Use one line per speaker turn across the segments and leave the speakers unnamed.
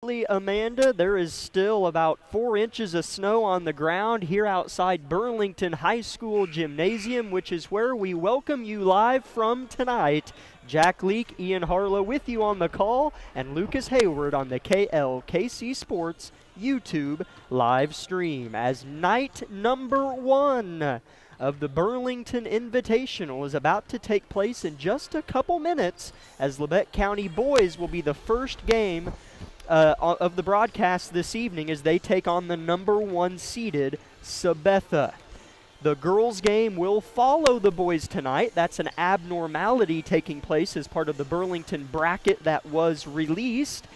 Amanda, there is still about 4 inches of snow on the ground here outside Burlington High School Gymnasium, which is where we welcome you live from tonight. Jack Leake, Ian Harlow with you on the call, and Lucas Hayward on the KLKC Sports YouTube live stream as night number 1 of the Burlington Invitational is about to take place in just a couple minutes, as Labette County boys will be the first game of the broadcast this evening as they take on the number 1 seeded Sabetha. The girls' game will follow the boys tonight. That's an abnormality taking place as part of the Burlington bracket that was released.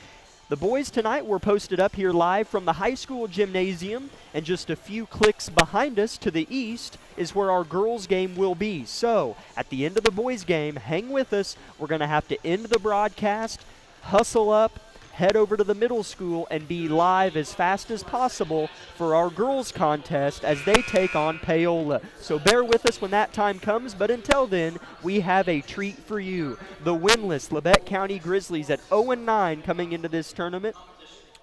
The boys tonight were posted up here live from the high school gymnasium, and just a few clicks behind us to the east is where our girls' game will be. So, at the end of the boys' game, hang with us. We're going to have to end the broadcast, hustle up, head over to the middle school, and be live as fast as possible for our girls contest as they take on Paola. So bear with us when that time comes, but until then, we have a treat for you. The winless Labette County Grizzlies at 0-9 coming into this tournament,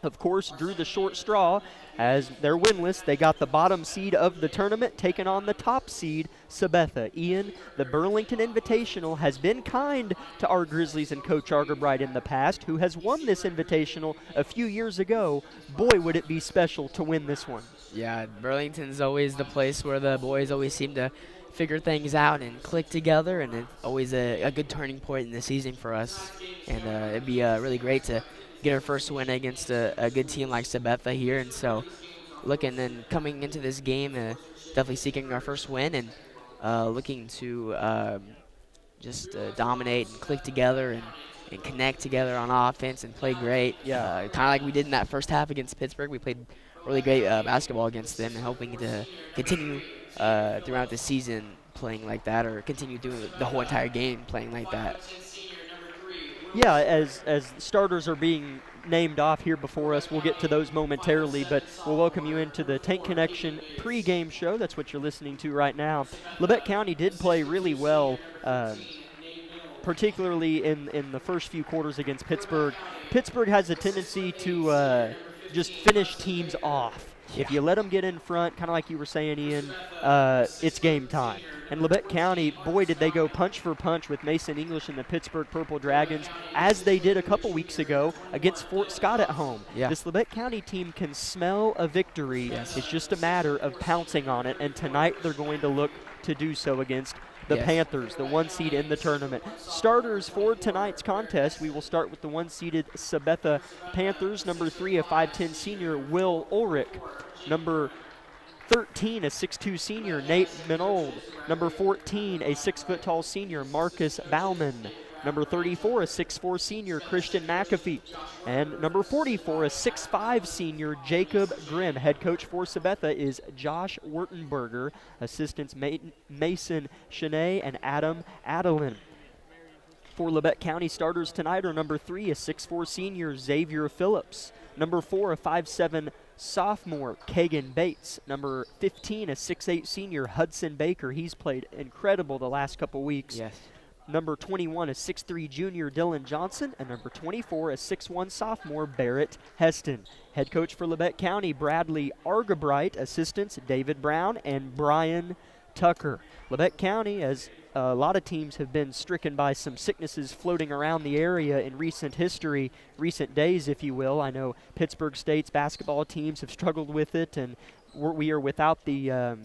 of course, drew the short straw as they're winless. They got the bottom seed of the tournament, taking on the top seed, Sabetha. Ian, the Burlington Invitational has been kind to our Grizzlies and Coach Argerbright in the past, who has won this Invitational a few years ago. Boy, would it be special to win this one.
Yeah, Burlington's always the place where the boys always seem to figure things out and click together, and it's always a good turning point in the season for us. And it'd be really great to get our first win against a good team like Sabetha here, and so looking and coming into this game, definitely seeking our first win and looking to just dominate and click together and connect together on offense and play great.
Yeah.
Kind of like we did in that first half against Pittsburgh. We played really great basketball against them, and hoping to continue throughout the season playing like that, or continue doing the whole entire game playing like that.
Yeah, as starters are being named off here before us, we'll get to those momentarily, but we'll welcome you into the Tank Connection pregame show. That's what you're listening to right now. Labette County did play really well, particularly in the first few quarters against Pittsburgh. Pittsburgh has a tendency to just finish teams off. Yeah. If you let them get in front, kind of like you were saying, Ian, it's game time. And Labette County, boy, did they go punch for punch with Mason English and the Pittsburgh Purple Dragons, as they did a couple weeks ago against Fort Scott at home.
Yeah.
This Labette County team can smell a victory. Yes. It's just a matter of pouncing on it, and tonight they're going to look to do so against the Panthers, the 1 seed in the tournament. Starters for tonight's contest, we will start with the 1-seeded Sabetha Panthers. Number 3, a 5'10 senior, Will Ulrich. Number 13, a 6'2 senior, Nate Minold. Number 14, a 6-foot-tall senior, Marcus Bauman. Number 34, a 6'4 senior, Christian McAfee. And number 44, a 6'5 senior, Jacob Grimm. Head coach for Sabetha is Josh Wurtenberger. Assistants Mason Shanae and Adam Adelin. For Labette County, starters tonight are number 3, a 6'4 senior, Xavier Phillips. Number 4, a 5'7 sophomore, Kagan Bates. Number 15, a 6'8 senior, Hudson Baker. He's played incredible the last couple weeks.
Yes.
Number 21, a 6'3 junior, Dylan Johnson. And number 24, a 6'1 sophomore, Barrett Heston. Head coach for Labette County, Bradley Argebright. Assistants, David Brown and Brian Tucker. Labette County, as a lot of teams have been stricken by some sicknesses floating around the area in recent history, recent days, if you will. I know Pittsburgh State's basketball teams have struggled with it, and we are without the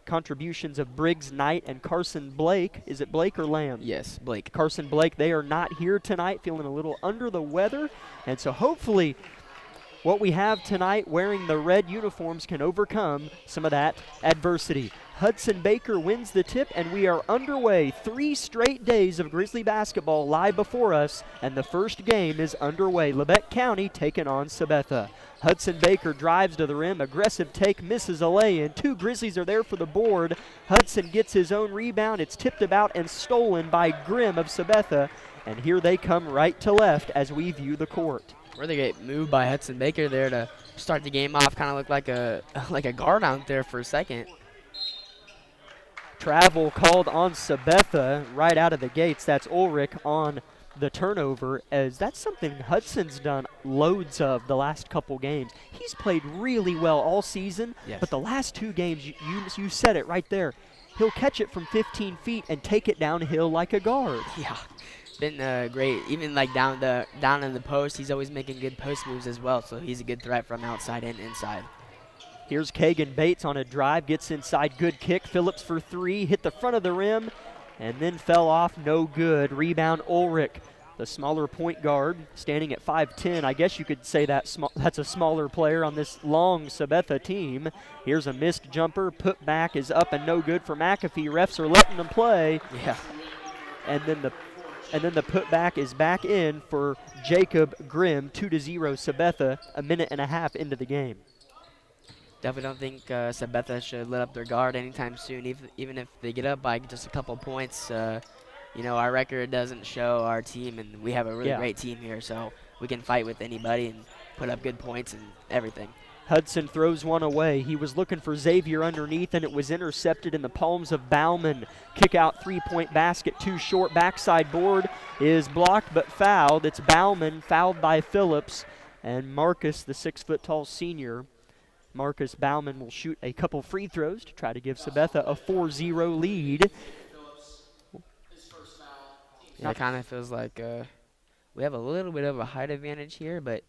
contributions of Briggs Knight and Carson Blake. Is it Blake or Lamb?
Yes, Blake.
Carson Blake. They are not here tonight, feeling a little under the weather, and so hopefully what we have tonight wearing the red uniforms can overcome some of that adversity. Hudson Baker wins the tip, and we are underway. 3 straight days of Grizzly basketball lie before us, and the first game is underway. Labette County taking on Sabetha. Hudson Baker drives to the rim. Aggressive take, misses a lay-in. 2 Grizzlies are there for the board. Hudson gets his own rebound. It's tipped about and stolen by Grimm of Sabetha. And here they come right to left as we view the court.
Where they get moved by Hudson Baker there to start the game off. Kind of looked like a guard out there for a second.
Travel called on Sabetha right out of the gates. That's Ulrich on the turnover, as that's something Hudson's done loads of the last couple games. He's played really well all season,
Yes.
but the last 2 games, you said it right there. He'll catch it from 15 feet and take it downhill like a guard.
Yeah, been great. Even like down in the post, he's always making good post moves as well. So he's a good threat from outside and inside.
Here's Kagan Bates on a drive, gets inside, good kick. Phillips for 3, hit the front of the rim, and then fell off, no good. Rebound Ulrich, the smaller point guard, standing at 5'10". I guess you could say that's a smaller player on this long Sabetha team. Here's a missed jumper, put back is up and no good for McAfee. Refs are letting them play.
Yeah.
And then the putback is back in for Jacob Grimm, 2-0 Sabetha, a minute and a half into the game.
Definitely don't think Sabetha should let up their guard anytime soon, even if they get up by just a couple points. Our record doesn't show our team, and we have a really great team here, so we can fight with anybody and put up good points and everything.
Hudson throws one away. He was looking for Xavier underneath, and it was intercepted in the palms of Bauman. Kick out 3-point basket, too short. Backside board is blocked but fouled. It's Bauman, fouled by Phillips, and Marcus, the 6-foot-tall senior, Marcus Bauman, will shoot a couple free throws to try to give Sabetha a 4-0 lead.
Yeah, it kind of feels like we have a little bit of a height advantage here, but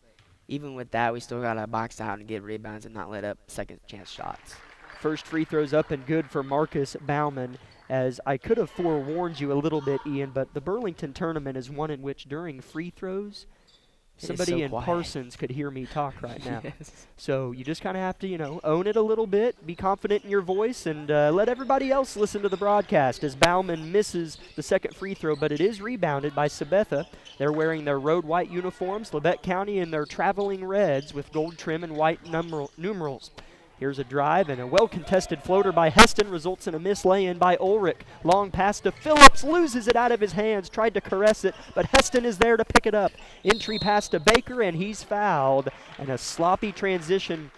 even with that, we still got to box out and get rebounds and not let up second chance shots.
First free throws up and good for Marcus Bauman. As I could have forewarned you a little bit, Ian, but the Burlington tournament is one in which during free throws, somebody in Parsons could hear me talk right now.
Yes.
So you just kind of have to, own it a little bit, be confident in your voice, and let everybody else listen to the broadcast as Bauman misses the second free throw, but it is rebounded by Sabetha. They're wearing their road white uniforms, Labette County in their traveling reds with gold trim and white numerals. Here's a drive, and a well-contested floater by Heston results in a missed lay-in by Ulrich. Long pass to Phillips, loses it out of his hands, tried to caress it, but Heston is there to pick it up. Entry pass to Baker, and he's fouled. And a sloppy transition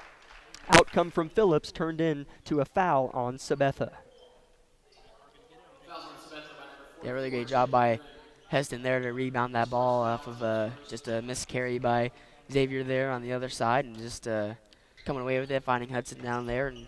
outcome from Phillips turned into a foul on Sabetha.
Yeah, really great job by Heston there to rebound that ball off of just a miscarry by Xavier there on the other side, and just coming away with it, finding Hudson down there, and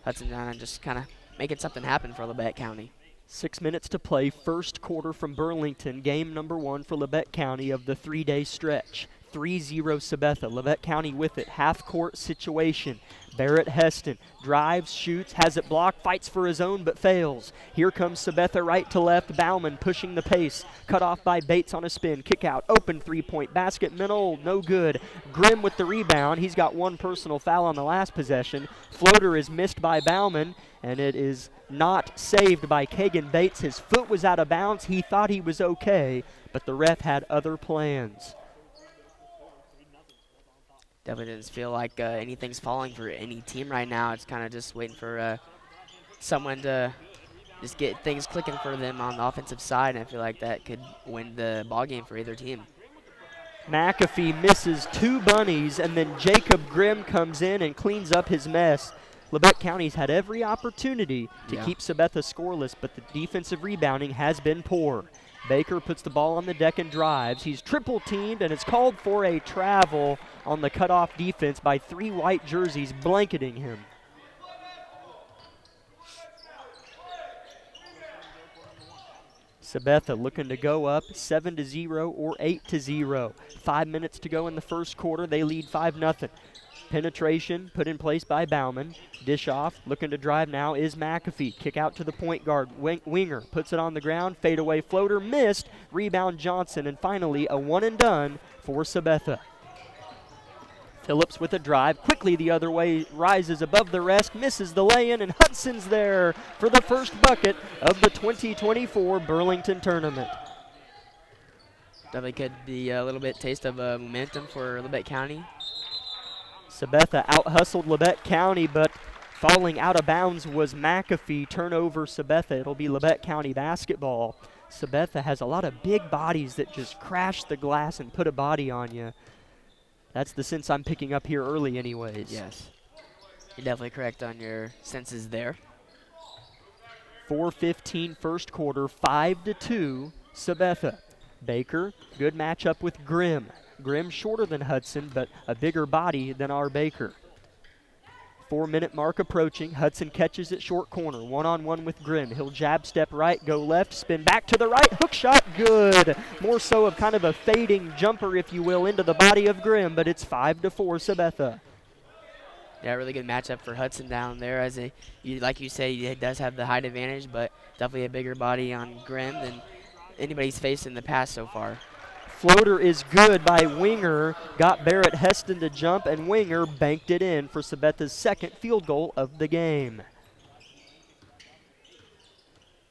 Hudson down and just kind of making something happen for Labette County.
6 minutes to play, first quarter from Burlington, game number 1 for Labette County of the 3-day stretch. 3-0 Sabetha, Labette County with it, half-court situation. Barrett Heston drives, shoots, has it blocked, fights for his own but fails. Here comes Sabetha right to left, Bauman pushing the pace, cut off by Bates on a spin, kick out, open 3-point basket, Minold, no good. Grimm with the rebound, he's got one personal foul on the last possession. Floater is missed by Bauman, and it is not saved by Kagan Bates. His foot was out of bounds, he thought he was okay, but the ref had other plans.
Definitely doesn't feel like anything's falling for any team right now. It's kind of just waiting for someone to just get things clicking for them on the offensive side, and I feel like that could win the ball game for either team.
McAfee misses 2 bunnies, and then Jacob Grimm comes in and cleans up his mess. Labette County's had every opportunity to keep Sabetha scoreless, but the defensive rebounding has been poor. Baker puts the ball on the deck and drives. He's triple-teamed, and it's called for a travel on the cutoff defense by 3 white jerseys blanketing him. Sabetha looking to go up 7-0 or 8-0. 5 minutes to go in the first quarter. They lead 5-0. Penetration put in place by Bauman. Dish off, looking to drive now is McAfee. Kick out to the point guard. Winger puts it on the ground. Fadeaway floater missed. Rebound Johnson. And finally a one and done for Sabetha. Phillips with a drive. Quickly the other way. Rises above the rest. Misses the lay-in. And Hudson's there for the first bucket of the 2024 Burlington tournament.
Definitely could be a little bit taste of momentum for Labette County.
Sabetha out-hustled Labette County, but falling out of bounds was McAfee. Turnover Sabetha. It'll be Labette County basketball. Sabetha has a lot of big bodies that just crash the glass and put a body on you. That's the sense I'm picking up here early anyways.
Yes. You're definitely correct on your senses there.
4:15 first quarter, 5-2 Sabetha. Baker, good matchup with Grimm. Grimm shorter than Hudson, but a bigger body than our Baker. 4-minute mark approaching. Hudson catches it short corner. One-on-one with Grimm. He'll jab step right, go left, spin back to the right. Hook shot, good. More so of kind of a fading jumper, if you will, into the body of Grimm, but it's 5-4 Sabetha.
Yeah, really good matchup for Hudson down there. Like you say, he does have the height advantage, but definitely a bigger body on Grimm than anybody's faced in the past so far.
Floater is good by Winger. Got Barrett Heston to jump, and Winger banked it in for Sabetha's second field goal of the game.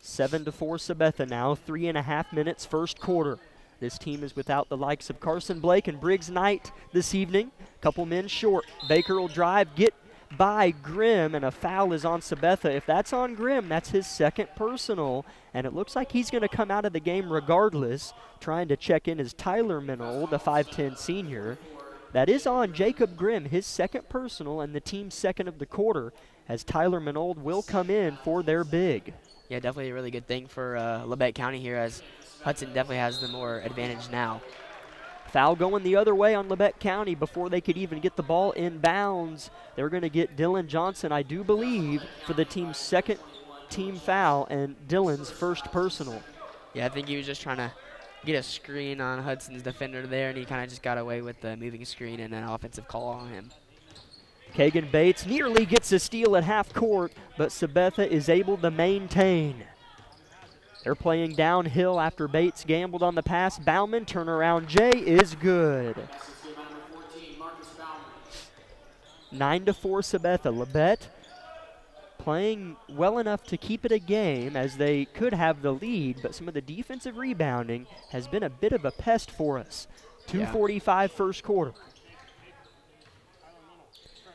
7-4 Sabetha now, 3.5 minutes first quarter. This team is without the likes of Carson Blake and Briggs Knight this evening. Couple men short. Baker will drive, get by Grimm, and a foul is on Sabetha. If that's on Grimm, that's his second personal, and it looks like he's going to come out of the game regardless. Trying to check in is Tyler Minold, the 5'10 senior. That is on Jacob Grimm, his second personal, and the team's second of the quarter, as Tyler Minold will come in for their big.
Yeah, definitely a really good thing for Labette County here, as Hudson definitely has the more advantage now.
Foul going the other way on Labette County before they could even get the ball in bounds. They're going to get Dylan Johnson, I do believe, for the team's second team foul and Dylan's first personal.
Yeah, I think he was just trying to get a screen on Hudson's defender there, and he kind of just got away with the moving screen and an offensive call on him.
Kagan Bates nearly gets a steal at half court, but Sabetha is able to maintain. They're playing downhill after Bates gambled on the pass. Bauman, turnaround J is good. 9-4 Sabetha. Labette playing well enough to keep it a game, as they could have the lead, but some of the defensive rebounding has been a bit of a pest for us. 2:45 first quarter.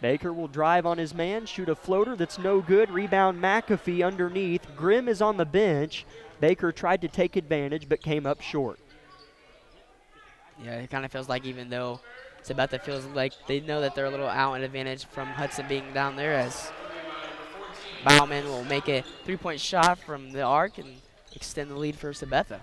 Baker will drive on his man, shoot a floater that's no good. Rebound McAfee underneath. Grimm is on the bench. Baker tried to take advantage but came up short.
Yeah, it kind of feels like, even though Sabetha feels like they know that they're a little out in advantage from Hudson being down there, as Bauman will make a three-point shot from the arc and extend the lead for Sabetha.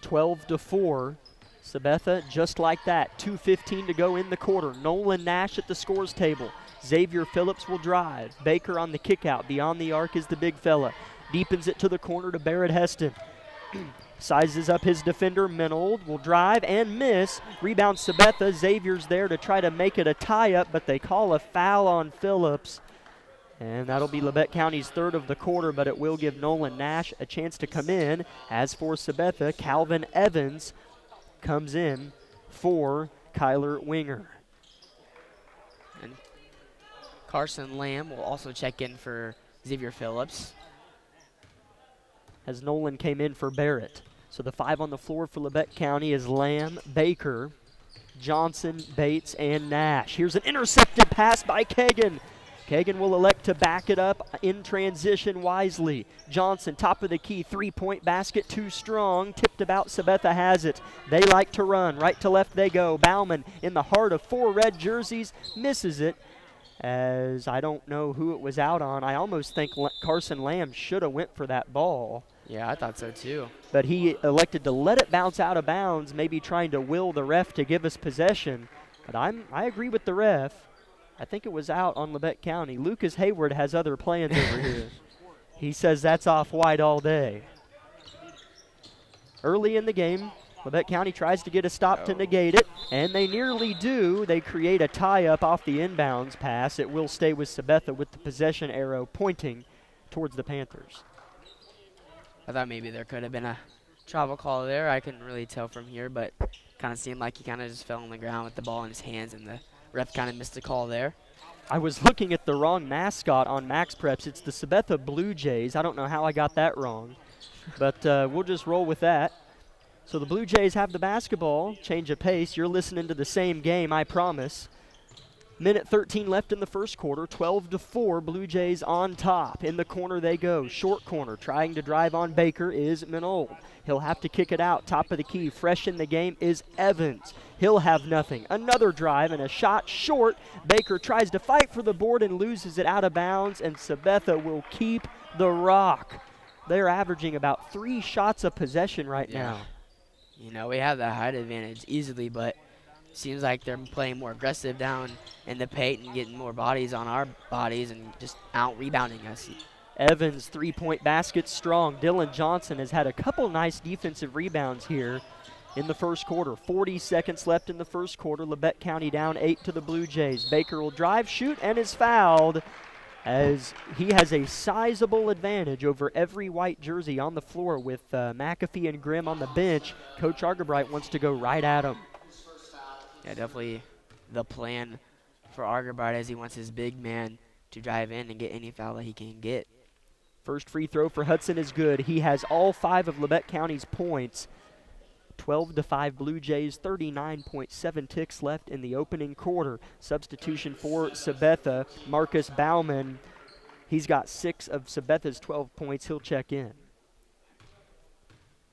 12-4. Sabetha just like that. 2:15 to go in the quarter. Nolan Nash at the scores table. Xavier Phillips will drive. Baker on the kick out. Beyond the arc is the big fella. Deepens it to the corner to Barrett Heston. Sizes up his defender. Minold will drive and miss. Rebound Sabetha. Xavier's there to try to make it a tie-up, but they call a foul on Phillips. And that'll be Labette County's third of the quarter, but it will give Nolan Nash a chance to come in. As for Sabetha, Calvin Evans comes in for Kyler Winger.
And Carson Lamb will also check in for Xavier Phillips,
as Nolan came in for Barrett. So the 5 on the floor for Labette County is Lamb, Baker, Johnson, Bates, and Nash. Here's an intercepted pass by Kagan. Kagan will elect to back it up in transition wisely. Johnson, top of the key, three-point basket, too strong. Tipped about, Sabetha has it. They like to run. Right to left they go. Bauman in the heart of 4 red jerseys, misses it, as I don't know who it was out on. I almost think Carson Lamb should have went for that ball.
Yeah, I thought so too.
But he elected to let it bounce out of bounds, maybe trying to will the ref to give us possession. But I agree with the ref. I think it was out on Labette County. Lucas Hayward has other plans over here. He says that's off white all day. Early in the game, Labette County tries to get a stop to negate it, and they nearly do. They create a tie-up off the inbounds pass. It will stay with Sabetha with the possession arrow pointing towards the Panthers.
I thought maybe there could have been a travel call there. I couldn't really tell from here, but kind of seemed like he kind of just fell on the ground with the ball in his hands, and the ref kind of missed the call there.
I was looking at the wrong mascot on Max Preps. It's the Sabetha Blue Jays. I don't know how I got that wrong, but we'll just roll with that. So the Blue Jays have the basketball. Change of pace. You're listening to the same game, I promise. Minute 13 left in the first quarter. 12-4, Blue Jays on top. In the corner they go. Short corner. Trying to drive on Baker is Minold. He'll have to kick it out. Top of the key. Fresh in the game is Evans. He'll have nothing. Another drive and a shot short. Baker tries to fight for the board and loses it out of bounds, and Sabetha will keep the rock. They're averaging about 3 shots of possession right now.
You know, we have that height advantage easily, but seems like they're playing more aggressive down in the paint and getting more bodies on our bodies and just out-rebounding us.
Evans, three-point basket strong. Dylan Johnson has had a couple nice defensive rebounds here in the first quarter. 40 seconds left in the first quarter. Labette County down 8 to the Blue Jays. Baker will drive, shoot, and is fouled as he has a sizable advantage over every white jersey on the floor with McAfee and Grimm on the bench. Coach Argerbright wants to go right at him.
Yeah, definitely the plan for Argerbright as he wants his big man to drive in and get any foul that he can get.
First free throw for Hudson is good. He has all 5 of Labette County's points. 12-5 Blue Jays, 39.7 ticks left in the opening quarter. Substitution for Sabetha, Marcus Bauman. He's got 6 of Sabetha's 12 points. He'll check in.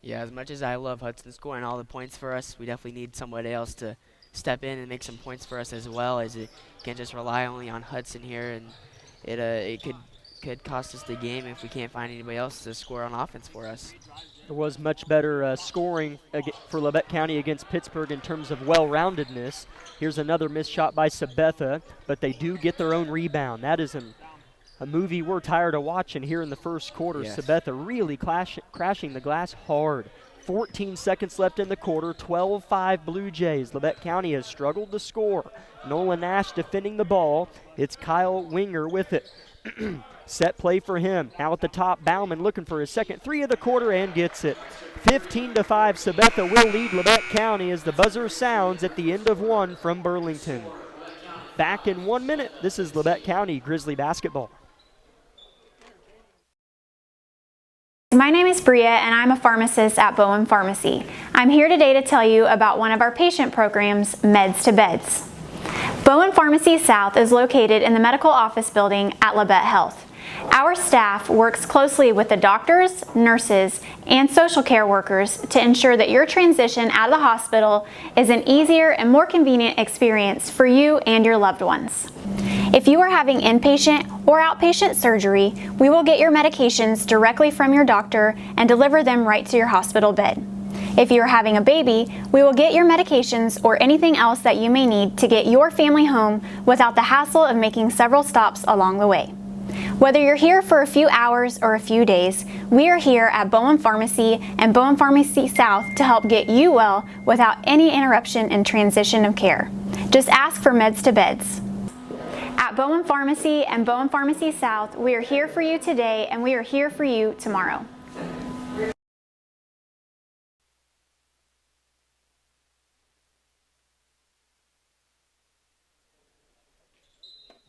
Yeah, as much as I love Hudson scoring all the points for us, we definitely need somebody else to step in and make some points for us as well, as it can't just rely only on Hudson here, and it could cost us the game if we can't find anybody else to score on offense for us.
There was much better scoring for Labette County against Pittsburgh in terms of well-roundedness. Here's another missed shot by Sabetha, but they do get their own rebound. That is a movie we're tired of watching here in the first quarter.
Yes.
Sabetha really crashing the glass hard. 14 seconds left in the quarter, 12-5 Blue Jays. Labette County has struggled to score. Nolan Nash defending the ball. It's Kyle Winger with it. Set play for him. Now at the top, Bauman looking for his second 3 of the quarter and gets it. 15-5, Sabetha will lead Labette County as the buzzer sounds at the end of 1 from Burlington. Back in 1 minute, this is Labette County Grizzly basketball.
My name is Bria and I'm a pharmacist at Bowen Pharmacy. I'm here today to tell you about one of our patient programs, Meds to Beds. Bowen Pharmacy South is located in the medical office building at Labette Health. Our staff works closely with the doctors, nurses, and social care workers to ensure that your transition out of the hospital is an easier and more convenient experience for you and your loved ones. If you are having inpatient or outpatient surgery, we will get your medications directly from your doctor and deliver them right to your hospital bed. If you are having a baby, we will get your medications or anything else that you may need to get your family home without the hassle of making several stops along the way. Whether you're here for a few hours or a few days, we are here at Bowen Pharmacy and Bowen Pharmacy South to help get you well without any interruption in transition of care. Just ask for Meds to Beds. At Bowen Pharmacy and Bowen Pharmacy South, we are here for you today and we are here for you tomorrow.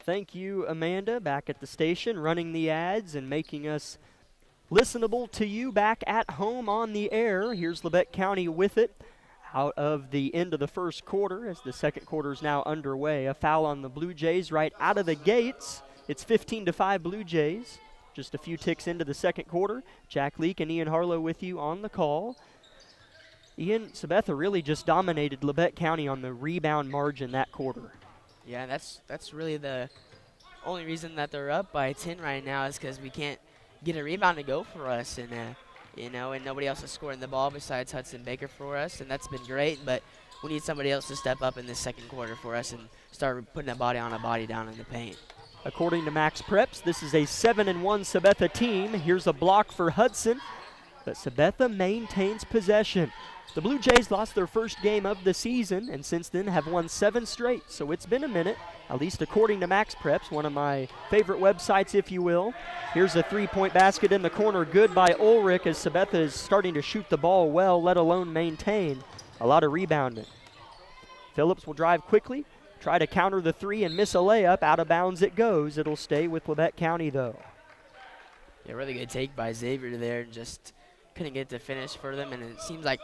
Thank you, Amanda, back at the station, running the ads and making us listenable to you back at home on the air. Here's Labette County with it out of the end of the first quarter as the second quarter is now underway. A foul on the Blue Jays right out of the gates. It's 15-5 Blue Jays. Just a few ticks into the second quarter. Jack Leake and Ian Harlow with you on the call. Ian, Sabetha really just dominated Labette County on the rebound margin that quarter.
Yeah, that's really the only reason that they're up by 10 right now is because we can't get a rebound to go for us, and and nobody else is scoring the ball besides Hudson Baker for us, and that's been great. But we need somebody else to step up in this second quarter for us and start putting a body on a body down in the paint.
According to Max Preps, this is a 7-1 Sabetha team. Here's a block for Hudson, but Sabetha maintains possession. The Blue Jays lost their first game of the season and since then have won 7 straight, so it's been a minute, at least according to Max Preps, one of my favorite websites, if you will. Here's a three-point basket in the corner, good by Ulrich as Sabetha is starting to shoot the ball well, let alone maintain a lot of rebounding. Phillips will drive quickly, try to counter the three and miss a layup. Out of bounds it goes. It'll stay with Labette County, though.
Yeah, really good take by Xavier there, and just couldn't get to finish for them, and it seems like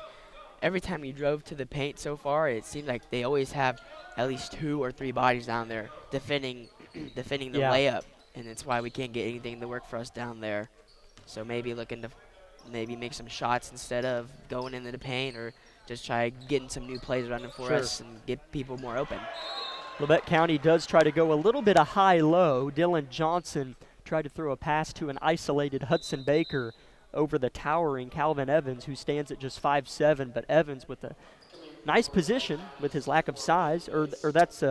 every time you drove to the paint so far, it seemed like they always have at least 2 or 3 bodies down there defending the layup, and it's why we can't get anything to work for us down there. So maybe looking to make some shots instead of going into the paint, or just try getting some new plays running for us and get people more open.
Labette County does try to go a little bit of high-low. Dylan Johnson tried to throw a pass to an isolated Hudson Baker over the towering Calvin Evans, who stands at just 5'7", but Evans with a nice position with his lack of size, or that's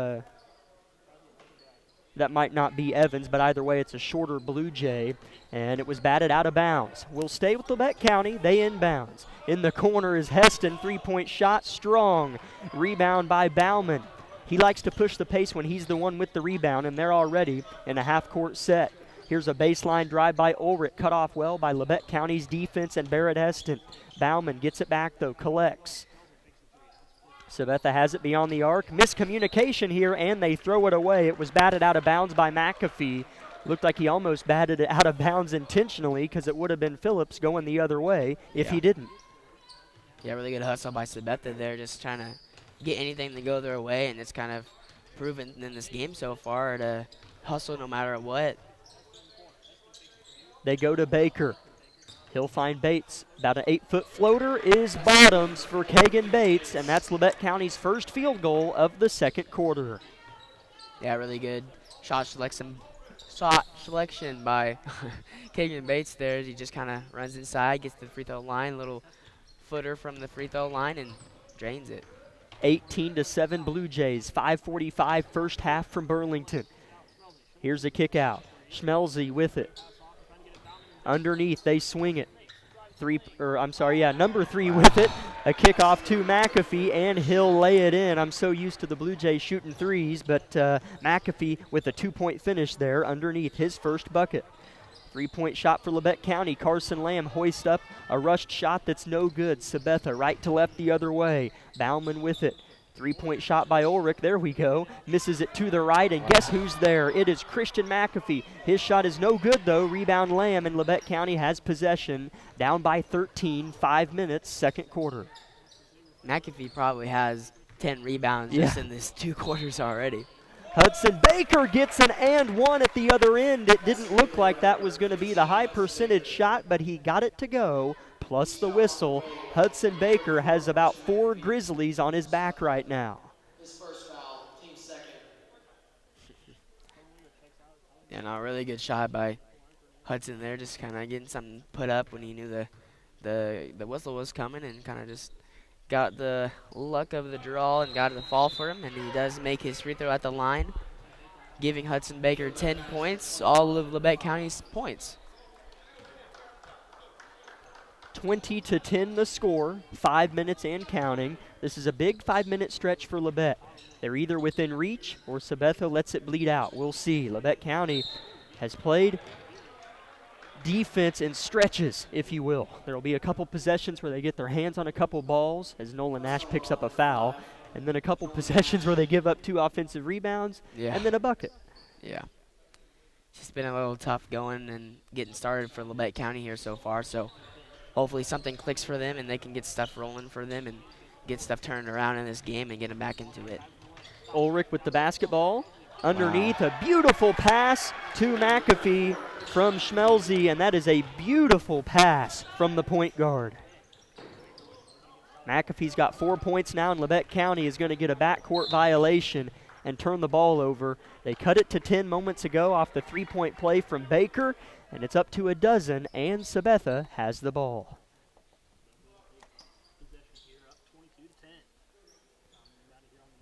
that might not be Evans, but either way, it's a shorter Blue Jay, and it was batted out of bounds. We'll stay with Labette County. They inbounds. In the corner is Heston, three-point shot, strong. Rebound by Bauman. He likes to push the pace when he's the one with the rebound, and they're already in a half-court set. Here's a baseline drive by Ulrich, cut off well by Labette County's defense and Barrett Heston. Bauman gets it back, though, collects. Sabetha has it beyond the arc. Miscommunication here, and they throw it away. It was batted out of bounds by McAfee. Looked like he almost batted it out of bounds intentionally, because it would have been Phillips going the other way if he didn't.
Yeah, really good hustle by Sabetha there, just trying to get anything to go their way, and it's kind of proven in this game so far to hustle no matter what.
They go to Baker. He'll find Bates. About an 8-foot floater is bottoms for Kagan Bates, and that's Labette County's first field goal of the second quarter.
Yeah, really good shot selection by Kagan Bates there. As he just kind of runs inside, gets to the free throw line, little footer from the free throw line, and drains it.
18-7 Blue Jays. 5:45 first half from Burlington. Here's a kick out. Schmelze with it. Underneath, they swing it. Number 3 with it. A kickoff to McAfee, and he'll lay it in. I'm so used to the Blue Jays shooting threes, but McAfee with a 2-point finish there underneath his first bucket. 3-point shot for Labette County. Carson Lamb hoists up a rushed shot that's no good. Sabetha right to left the other way. Bauman with it. 3-point shot by Ulrich. There we go. Misses it to the right, and guess who's there? It is Christian McAfee. His shot is no good, though. Rebound Lamb, and Labette County has possession. Down by 13, 5 minutes, second quarter.
McAfee probably has 10 rebounds just in this 2 quarters already.
Hudson Baker gets an and one at the other end. It didn't look like that was going to be the high percentage shot, but he got it to go. Plus the whistle. Hudson Baker has about 4 Grizzlies on his back right now.
His first foul, team second.
Yeah, no, really good shot by Hudson there, just kind of getting something put up when he knew the whistle was coming, and kind of just got the luck of the draw and got it to fall for him, and he does make his free throw at the line, giving Hudson Baker 10 points, all of Labette County's points.
20-10 the score, 5 minutes and counting. This is a big 5-minute stretch for Labette. They're either within reach or Sabetha lets it bleed out. We'll see. Labette County has played defense in stretches, if you will. There will be a couple possessions where they get their hands on a couple balls as Nolan Nash picks up a foul, and then a couple possessions where they give up 2 offensive rebounds, and then a bucket.
Yeah. It's just been a little tough going and getting started for Labette County here so far, so hopefully something clicks for them and they can get stuff rolling for them and get stuff turned around in this game and get them back into it.
Ulrich with the basketball. Underneath, a beautiful pass to McAfee from Schmelze, and that is a beautiful pass from the point guard. McAfee's got 4 points now, and Labette County is going to get a backcourt violation and turn the ball over. They cut it to 10 moments ago off the 3-point play from Baker, and it's up to a dozen, and Sabetha has the ball.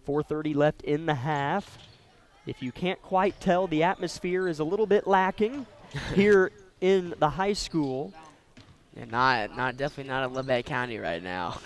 4:30 left in the half. If you can't quite tell, the atmosphere is a little bit lacking here in the high school.
Yeah, definitely not at Labette County right now.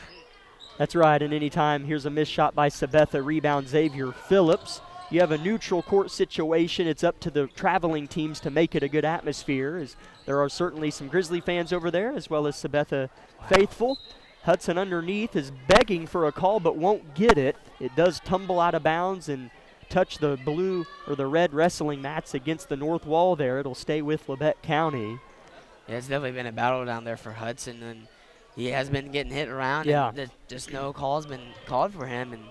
That's right, and anytime here's a missed shot by Sabetha, rebound Xavier Phillips. You have a neutral court situation. It's up to the traveling teams to make it a good atmosphere, as there are certainly some Grizzly fans over there, as well as Sabetha faithful. Hudson underneath is begging for a call but won't get it. It does tumble out of bounds and touch the blue or the red wrestling mats against the north wall there. It'll stay with Labette County.
Yeah, it's definitely been a battle down there for Hudson, and he has been getting hit around.
Yeah.
And just no call's been called for him, and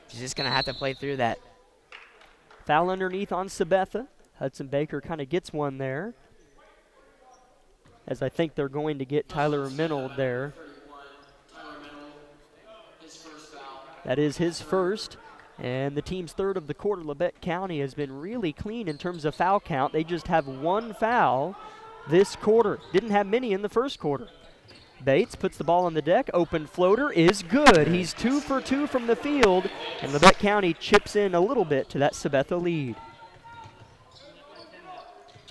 he's just going to have to play through that.
Foul underneath on Sabetha. Hudson Baker kind of gets one there, as I think they're going to get Tyler Minold there. That is his first, and the team's third of the quarter. Labette County has been really clean in terms of foul count. They just have 1 foul, this quarter. Didn't have many in the first quarter. Bates puts the ball on the deck. Open floater is good. He's 2 for 2 from the field, and Labette County chips in a little bit to that Sabetha lead.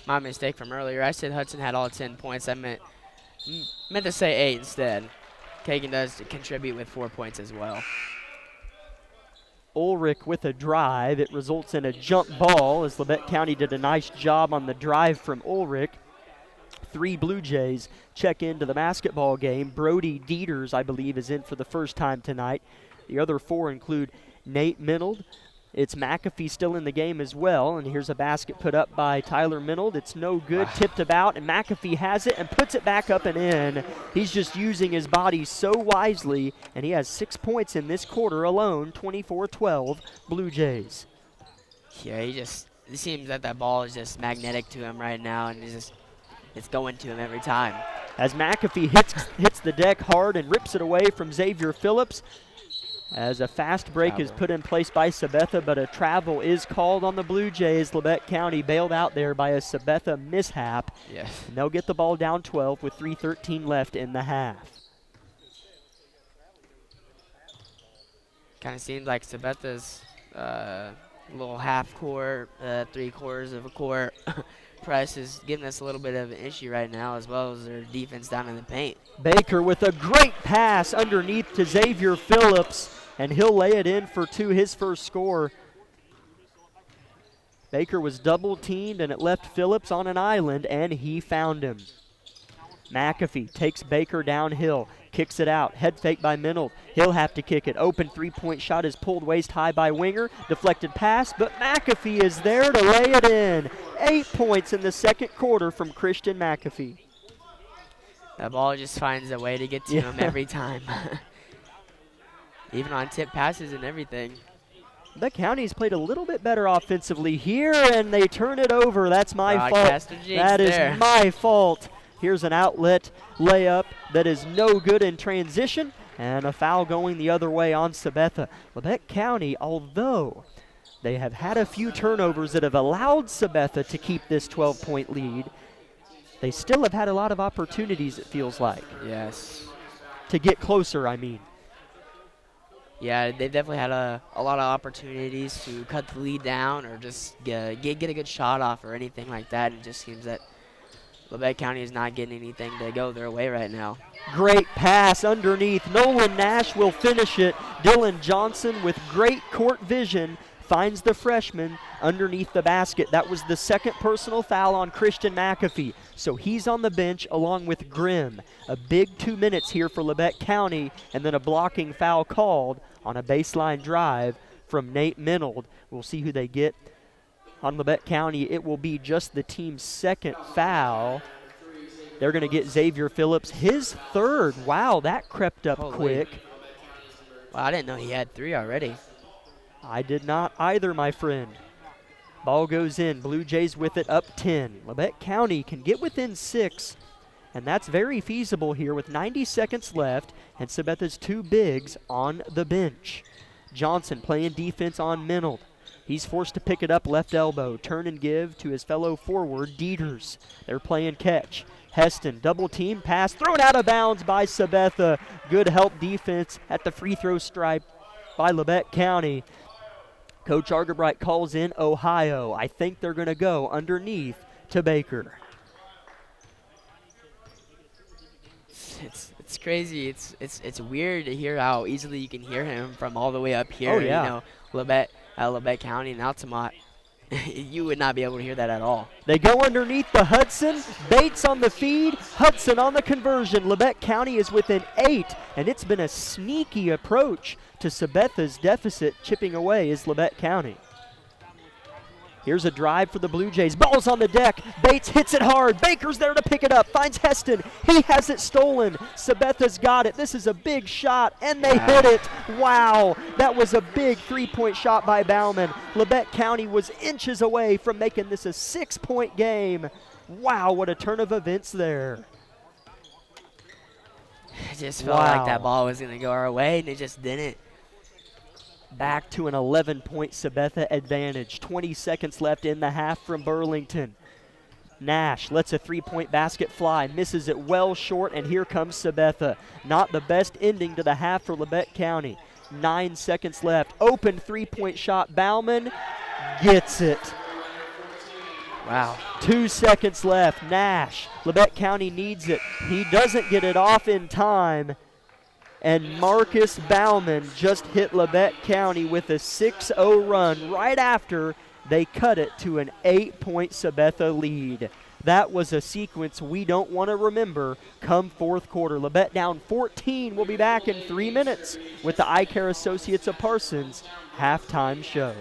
My mistake from earlier. I said Hudson had all 10 points. I meant to say 8 instead. Kagan does contribute with 4 points as well.
Ulrich with a drive. It results in a jump ball as Labette County did a nice job on the drive from Ulrich. 3 Blue Jays check into the basketball game. Brody Dieters, I believe, is in for the first time tonight. The other 4 include Nate Minold. It's McAfee still in the game as well, and here's a basket put up by Tyler Minold. It's no good, tipped about, and McAfee has it and puts it back up and in. He's just using his body so wisely, and he has 6 points in this quarter alone, 24-12 Blue Jays.
Yeah, it seems that ball is just magnetic to him right now, and it's going to him every time.
As McAfee hits the deck hard and rips it away from Xavier Phillips, as a fast break is put in place by Sabetha, but a travel is called on the Blue Jays. Labette County bailed out there by a Sabetha mishap.
Yes.
And they'll get the ball down 12 with 3:13 left in the half.
Kind of seems like Sabetha's little half court, 3/4 of a court press is giving us a little bit of an issue right now, as well as their defense down in the paint.
Baker with a great pass underneath to Xavier Phillips, and he'll lay it in for 2, his first score. Baker was double teamed, and it left Phillips on an island, and he found him. McAfee takes Baker downhill, kicks it out, head fake by Minold. He'll have to kick it. Open 3-point shot is pulled waist high by Winger. Deflected pass, but McAfee is there to lay it in. 8 points in the second quarter from Christian McAfee.
That ball just finds a way to get to him every time. Even on tip passes and everything.
The County's played a little bit better offensively here, and they turn it over. That's my fault. That is my fault. Here's an outlet layup that is no good in transition, and a foul going the other way on Sabetha. Labette County, although they have had a few turnovers that have allowed Sabetha to keep this 12-point lead, they still have had a lot of opportunities, it feels like.
Yes.
To get closer, I mean.
Yeah, they've definitely had a lot of opportunities to cut the lead down or just get a good shot off or anything like that. It just seems that Labette County is not getting anything to go their way right now.
Great pass underneath. Nolan Nash will finish it. Dylan Johnson with great court vision finds the freshman underneath the basket. That was the second personal foul on Christian McAfee. So he's on the bench along with Grimm. A big 2 minutes here for Labette County, and then a blocking foul called on a baseline drive from Nate Minold. We'll see who they get. On Labette County, it will be just the team's second foul. They're going to get Xavier Phillips his third. Wow, that crept up quick.
Wow, I didn't know he had 3 already.
I did not either, my friend. Ball goes in. Blue Jays with it up 10. Labette County can get within 6, and that's very feasible here with 90 seconds left and Sabetha's 2 bigs on the bench. Johnson playing defense on Minold. He's forced to pick it up left elbow. Turn and give to his fellow forward, Dieters. They're playing catch. Heston, double team pass, thrown out of bounds by Sabetha. Good help defense at the free throw stripe by Labette County. Coach Argerbright calls in Ohio. I think they're going to go underneath to Baker.
It's crazy. It's weird to hear how easily you can hear him from all the way up here.
Oh, yeah.
You know, Labette County and Altamont. You would not be able to hear that at all.
They go underneath the Hudson. Bates on the feed. Hudson on the conversion. Labette County is within 8, and it's been a sneaky approach to Sabetha's deficit. Chipping away is Labette County. Here's a drive for the Blue Jays. Ball's on the deck. Bates hits it hard. Baker's there to pick it up. Finds Heston. He has it stolen. Sabetha's got it. This is a big shot, and they hit it. Wow. That was a big 3-point shot by Bauman. Labette County was inches away from making this a 6-point game. Wow, what a turn of events there.
It just felt like that ball was going to go our way, and it just didn't.
Back to an 11-point Sabetha advantage. 20 seconds left in the half from Burlington. Nash lets a three-point basket fly, misses it well short, and here comes Sabetha. Not the best ending to the half for Labette County. 9 seconds left. Open three-point shot. Bauman gets it.
Wow.
2 seconds left. Nash. Labette County needs it. He doesn't get it off in time. And Marcus Bauman just hit Labette County with a 6-0 run right after they cut it to an 8-point Sabetha lead. That was a sequence we don't want to remember come fourth quarter. Labette down 14. We'll be back in 3 minutes with the Eye Care Associates of Parsons halftime show.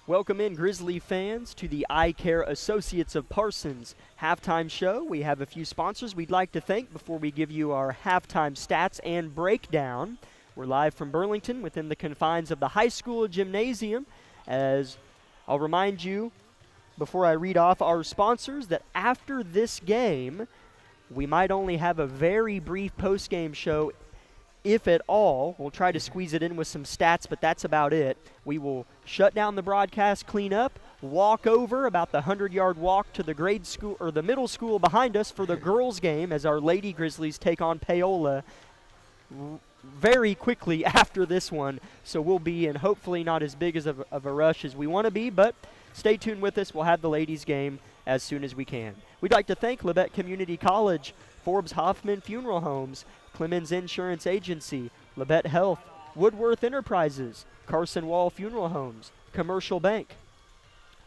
Welcome in, Grizzly fans, to the Eye Care Associates of Parsons halftime show. We have a few sponsors we'd like to thank before we give you our halftime stats and breakdown. We're live from Burlington within the confines of the high school gymnasium. As I'll remind you, before I read off our sponsors, that after this game, we might only have a very brief post-game show, if at all. We'll try to squeeze it in with some stats, but that's about it. We will shut down the broadcast, clean up, walk over about the 100-yard walk to the grade school or the middle school behind us for the girls' game as our Lady Grizzlies take on Paola very quickly after this one. So we'll be in hopefully not as big of a rush as we want to be, but stay tuned with us. We'll have the ladies' game as soon as we can. We'd like to thank Labette Community College, Forbes Hoffman Funeral Homes, Clemens Insurance Agency, Labette Health, Woodworth Enterprises, Carson Wall Funeral Homes, Commercial Bank,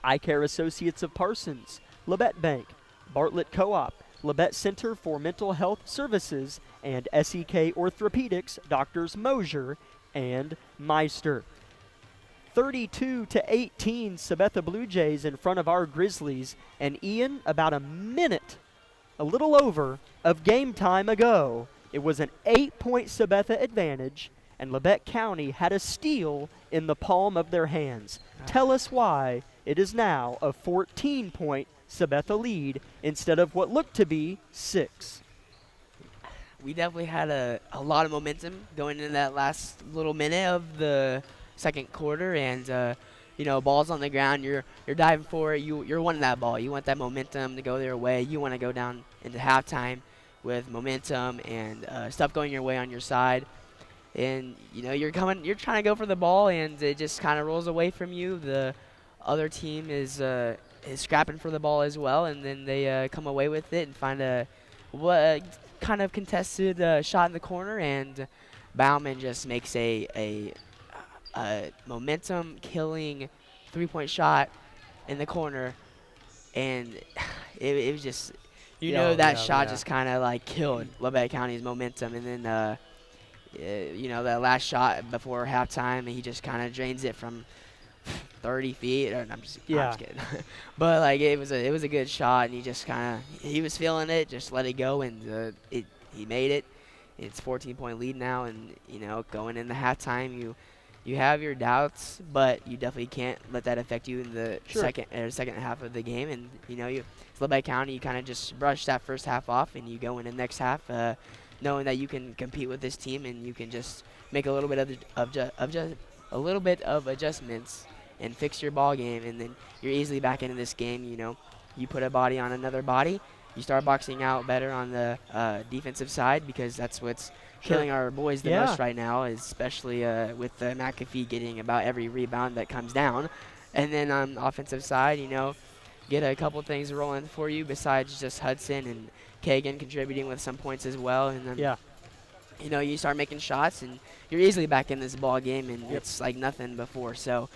Eye Care Associates of Parsons, Labette Bank, Bartlett Co-op, Labette Center for Mental Health Services, and SEK Orthopedics, Doctors Mosier and Meister. 32-18, Sabetha Blue Jays in front of our Grizzlies, and Ian, about a minute, a little over, of game time ago, it was an 8-point Sabetha advantage, and Labette County had a steal in the palm of their hands. Tell us why it is now a 14-point Sabetha lead instead of what looked to be 6.
We definitely had a lot of momentum going into that last little minute of the second quarter, and balls on the ground, you're diving for it. You're wanting that ball. You want that momentum to go their way. You want to go down into halftime with momentum and stuff going your way on your side. And you're trying to go for the ball, and it just kind of rolls away from you. The other team is scrapping for the ball as well, and then they come away with it and find a kind of contested shot in the corner, and Bauman just makes a momentum-killing three-point shot in the corner, and it was just that shot just kind of like killed Labette County's momentum, and then that last shot before halftime, and he just kind of drains it from 30 feet. I'm just kidding. But like it was a good shot, and he was feeling it, just let it go, and he made it. It's 14-point lead now, and going into halftime, you have your doubts, but you definitely can't let that affect you in the second half of the game. And it's Labette County, you kind of just brush that first half off, and you go in the next half knowing that you can compete with this team, and you can just make a little bit of adjustments and fix your ball game, and then you're easily back into this game. You put a body on another body. You start boxing out better on the defensive side, because that's what's killing our boys the most right now, especially with McAfee getting about every rebound that comes down. And then on the offensive side, get a couple things rolling for you besides just Hudson and Kagan contributing with some points as well. And then, you start making shots, and you're easily back in this ball game, and it's like nothing before. So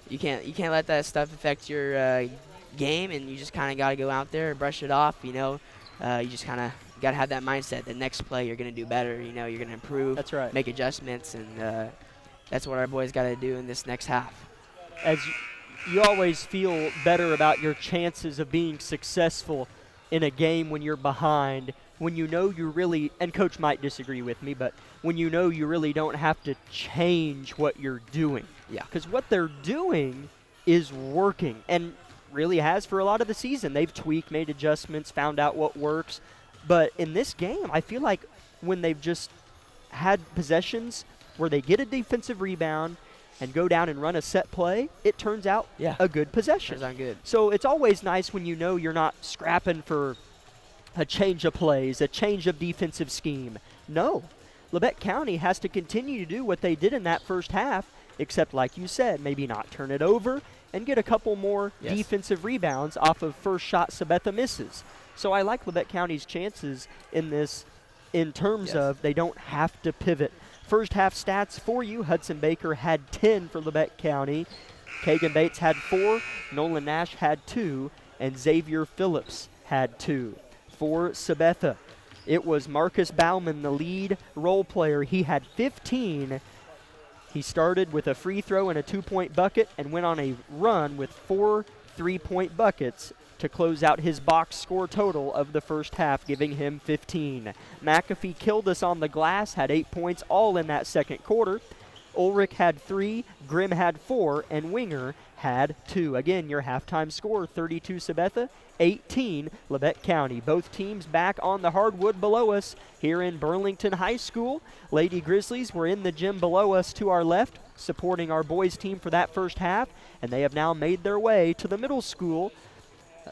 you can't let that stuff affect your game, and you just kind of got to go out there and brush it off. You just kind of got to have that mindset. The next play, you're going to do better. You're going to improve.
That's right.
Make adjustments, and that's what our boys got to do in this next half.
As you always feel better about your chances of being successful in a game when you're behind, when you really, and Coach might disagree with me, but when you really don't have to change what you're doing.
Yeah.
Because what they're doing is working, and really has for a lot of the season. They've tweaked, made adjustments, found out what works. But in this game, I feel like when they've just had possessions where they get a defensive rebound and go down and run a set play, it turns out a good possession.
Turns out good.
So it's always nice when you're not scrapping for a change of plays, a change of defensive scheme. No. Labette County has to continue to do what they did in that first half, except like you said, maybe not turn it over and get a couple more defensive rebounds off of first shot Sabetha misses. So I like Labette County's chances in this in terms of they don't have to pivot. First half stats for you. Hudson Baker had 10 for Labette County. Kagan Bates had 4. Nolan Nash had 2. And Xavier Phillips had 2. For Sabetha, it was Marcus Bauman, the lead role player. He had 15. He started with a free throw and a 2-point bucket and went on a run with 4 3-point buckets to close out his box score total of the first half, giving him 15. McAfee killed us on the glass, had 8 points all in that second quarter. Ulrich had 3, Grimm had 4, and Winger had 2. Again, your halftime score, 32 Sabetha, 18 Labette County. Both teams back on the hardwood below us here in Burlington High School. Lady Grizzlies were in the gym below us to our left, supporting our boys team for that first half, and they have now made their way to the middle school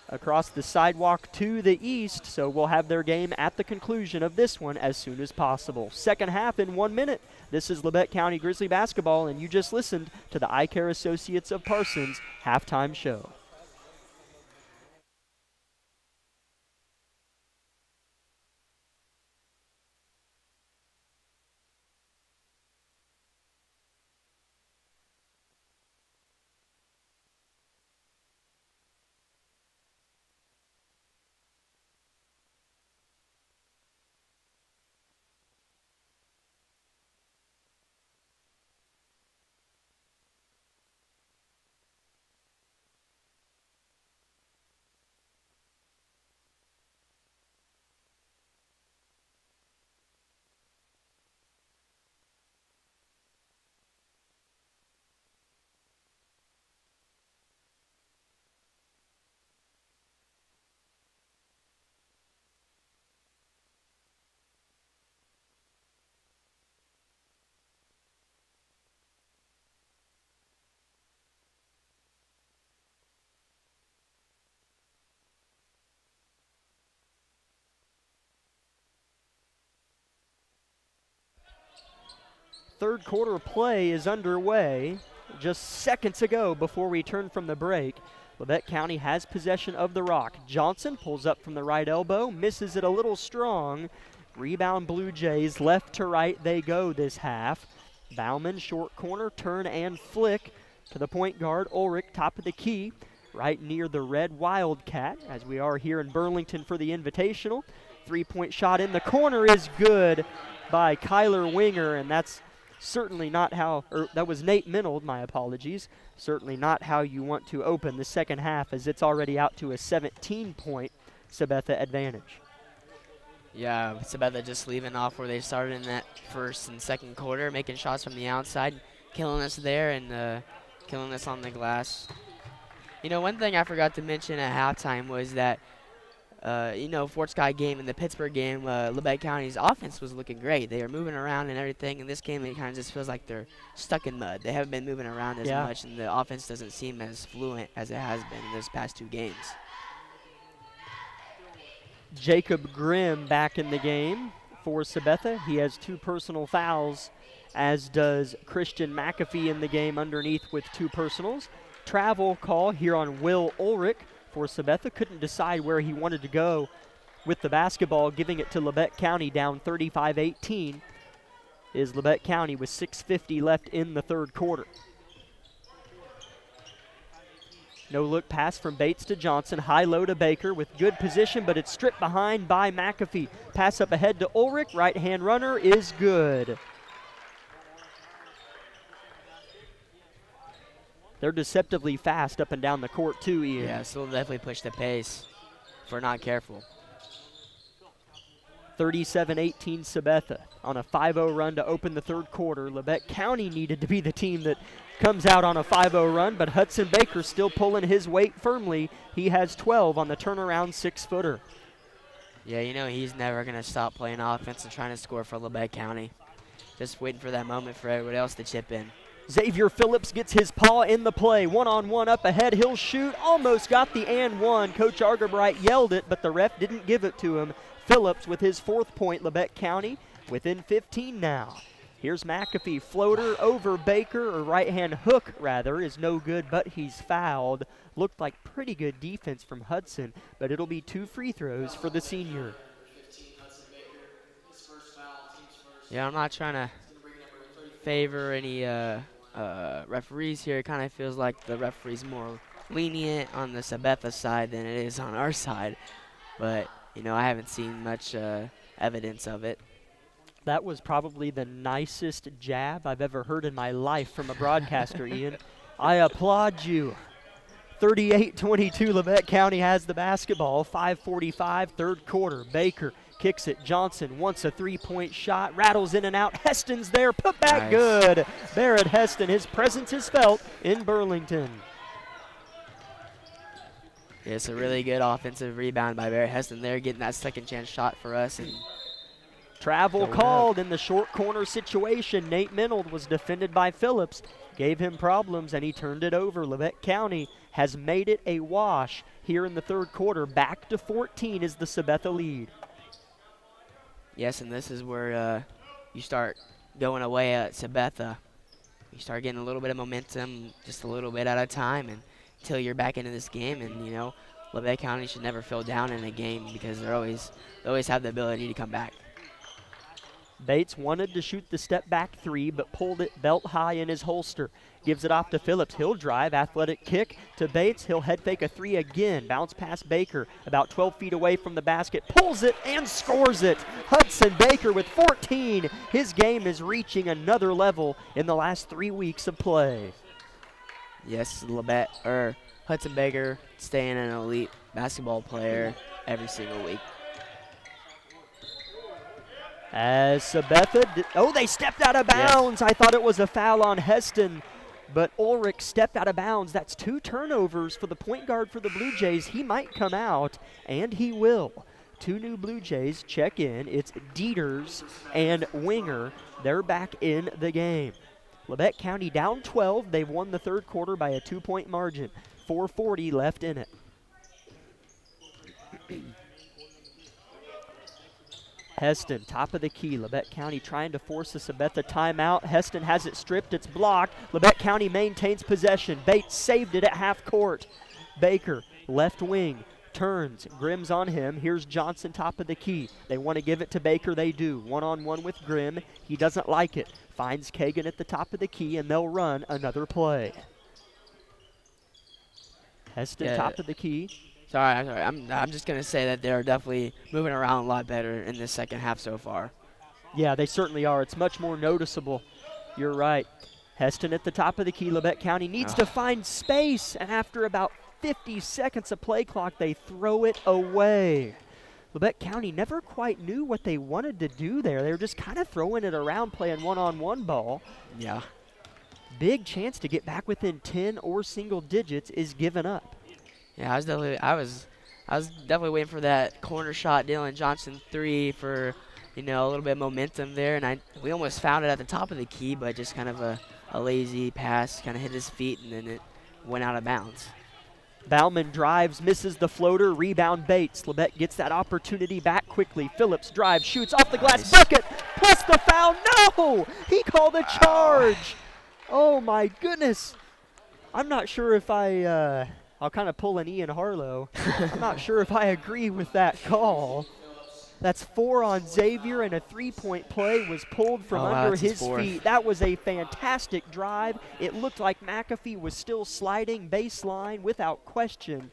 across the sidewalk to the east, so we'll have their game at the conclusion of this one as soon as possible. Second half in 1 minute. This is Labette County Grizzly basketball, and you just listened to the Eye Care Associates of Parsons halftime show. third quarter play is underway. Just seconds ago before we turn from the break, Labette County has possession of the rock. Johnson pulls up from the right elbow, misses it a little strong. Rebound Blue Jays, left to right they go this half. Bauman, short corner, turn and flick to the point guard, Ulrich, top of the key, right near the red Wildcat, as we are here in Burlington for the Invitational. Three-point shot in the corner is good by Kyler Winger, and that's certainly not how, or that was Nate Minold, my apologies. Certainly not how you want to open the second half, as it's already out to a 17-point Sabetha advantage.
Yeah, Sabetha just leaving off where they started in that first and second quarter, making shots from the outside, killing us there and killing us on the glass. You know, one thing I forgot to mention at halftime was that, Fort Scott game and the Pittsburgh game, Labette County's offense was looking great. They were moving around and everything. In this game, it kind of just feels like they're stuck in mud. They haven't been moving around as much, and the offense doesn't seem as fluent as it has been in those past two games.
Jacob Grimm back in the game for Sabetha. He has 2 personal fouls, as does Christian McAfee in the game underneath with 2 personals. Travel call here on Will Ulrich for Sabetha. Couldn't decide where he wanted to go with the basketball, giving it to Labette County down 35-18. Is Labette County with 6:50 left in the third quarter. No look pass from Bates to Johnson. High low to Baker with good position, but it's stripped behind by McAfee. Pass up ahead to Ulrich. Right-hand runner is good. They're deceptively fast up and down the court too, Ian.
Yeah, so they'll definitely push the pace if we're not careful.
37-18 Sabetha on a 5-0 run to open the third quarter. Labette County needed to be the team that comes out on a 5-0 run, but Hudson Baker still pulling his weight firmly. He has 12 on the turnaround 6-footer.
Yeah, he's never going to stop playing offense and trying to score for Labette County. Just waiting for that moment for everybody else to chip in.
Xavier Phillips gets his paw in the play. One-on-one up ahead. He'll shoot. Almost got the and one. Coach Argerbright yelled it, but the ref didn't give it to him. Phillips with his 4th point. Labette County within 15 now. Here's McAfee. Floater over Baker, or right-hand hook, rather, is no good, but he's fouled. Looked like pretty good defense from Hudson, but it'll be 2 free throws for the senior.
Yeah, I'm not trying to favor any referees here. It kind of feels like the referee's more lenient on the Sabetha side than it is on our side. But, I haven't seen much evidence of it.
That was probably the nicest jab I've ever heard in my life from a broadcaster, Ian. I applaud you. 38-22, Labette County has the basketball. 5:45, third quarter. Baker kicks it. Johnson wants a 3-point shot. Rattles in and out. Heston's there. Put back good. Barrett Heston, his presence is felt in Burlington.
Yeah, it's a really good offensive rebound by Barrett Heston there, getting that second chance shot for us. And
travel called in the short corner situation. Nate Minold was defended by Phillips. Gave him problems, and he turned it over. Labette County has made it a wash here in the third quarter. Back to 14 is the Sabetha lead.
Yes, and this is where you start going away at Sabetha. You start getting a little bit of momentum, just a little bit at a time, and until you're back into this game. And Labette County should never feel down in a game because they always have the ability to come back.
Bates wanted to shoot the step back 3, but pulled it belt high in his holster. Gives it off to Phillips. He'll drive. Athletic kick to Bates. He'll head fake a 3 again. Bounce past Baker. About 12 feet away from the basket. Pulls it and scores it. Hudson Baker with 14. His game is reaching another level in the last 3 weeks of play.
Yes, Hudson Baker staying an elite basketball player every single week.
As Sabetha, they stepped out of bounds. Yes. I thought it was a foul on Heston, but Ulrich stepped out of bounds. That's 2 turnovers for the point guard for the Blue Jays. He might come out, and he will. 2 new Blue Jays check in. It's Dieters and Winger. They're back in the game. Labette County down 12. They've won the third quarter by a 2-point margin. 4:40 left in it. Heston, top of the key. Labette County trying to force a Sabetha timeout. Heston has it stripped. It's blocked. Labette County maintains possession. Bates saved it at half court. Baker, left wing, turns. Grimm's on him. Here's Johnson, top of the key. They want to give it to Baker. They do. One-on-one with Grimm. He doesn't like it. Finds Kagan at the top of the key, and they'll run another play. Heston, top of the key.
Sorry. I'm just gonna say that they're definitely moving around a lot better in the second half so far.
Yeah, they certainly are. It's much more noticeable. You're right. Heston at the top of the key. Labette County needs to find space, and after about 50 seconds of play clock, they throw it away. Labette County never quite knew what they wanted to do there. They were just kind of throwing it around, playing one-on-one ball.
Yeah.
Big chance to get back within 10 or single digits is given up.
Yeah, I was definitely waiting for that corner shot, Dylan Johnson 3 for, a little bit of momentum there, and we almost found it at the top of the key, but just kind of a lazy pass, kind of hit his feet, and then it went out of bounds.
Bauman drives, misses the floater, rebound Bates. Labette gets that opportunity back quickly. Phillips drives, shoots off the glass, bucket, plus the foul. No! He called a charge. Oh my goodness. I'm not sure if I'll kind of pull an Ian Harlow. I'm not sure if I agree with that call. That's 4 on Xavier, and a three-point play was pulled from under his feet. That was a fantastic drive. It looked like McAfee was still sliding baseline without question.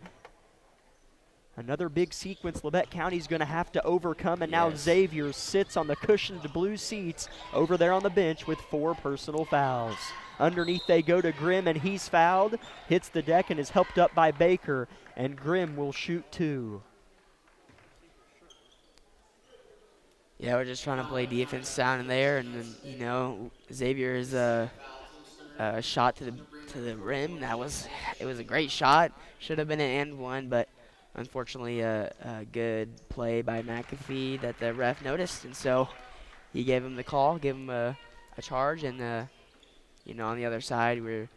Another big sequence Labette County's going to have to overcome, and now Xavier sits on the cushioned blue seats over there on the bench with 4 personal fouls. Underneath they go to Grimm, and he's fouled. Hits the deck and is helped up by Baker, and Grimm will shoot 2.
Yeah, we're just trying to play defense down in there, and then, Xavier's shot to the rim. It was a great shot. Should have been an and one, but unfortunately a good play by McAfee that the ref noticed, and so he gave him the call, gave him a charge, and on the other side we're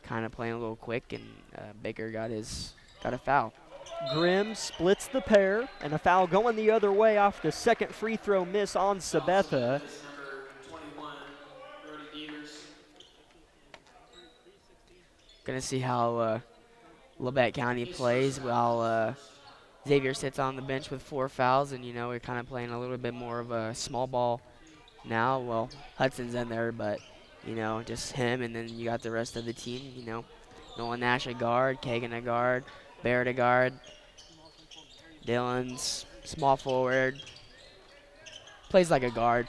kind of playing a little quick, and Baker got a foul.
Grimm splits the pair, and a foul going the other way off the second free throw miss on Sabetha.
Gonna see how Labette County plays while Xavier sits on the bench with 4 fouls, and we're kind of playing a little bit more of a small ball now. Well, Hudson's in there, but just him, and then you got the rest of the team. Nolan Nash a guard, Kagan a guard, Barrett a guard, Dylan's small forward, plays like a guard.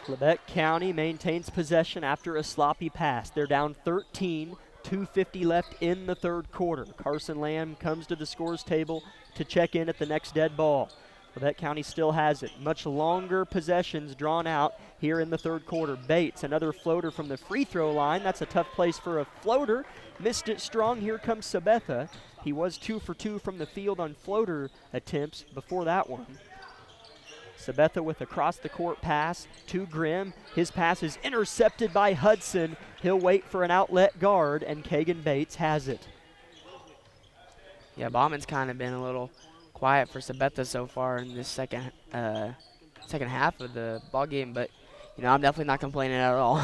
Labette County maintains possession after a sloppy pass. They're down 13, 2:50 left in the third quarter. Carson Lamb comes to the scores table to check in at the next dead ball. Labette County still has it. Much longer possessions drawn out here in the third quarter. Bates, another floater from the free throw line. That's a tough place for a floater. Missed it strong. Here comes Sabetha. He was 2 for 2 from the field on floater attempts before that one. Sabetha with a cross-the-court pass to Grimm. His pass is intercepted by Hudson. He'll wait for an outlet guard, and Kagan Bates has it.
Yeah, Bauman's kind of been a little quiet for Sabetha so far in this second half of the ball game, but I'm definitely not complaining at all.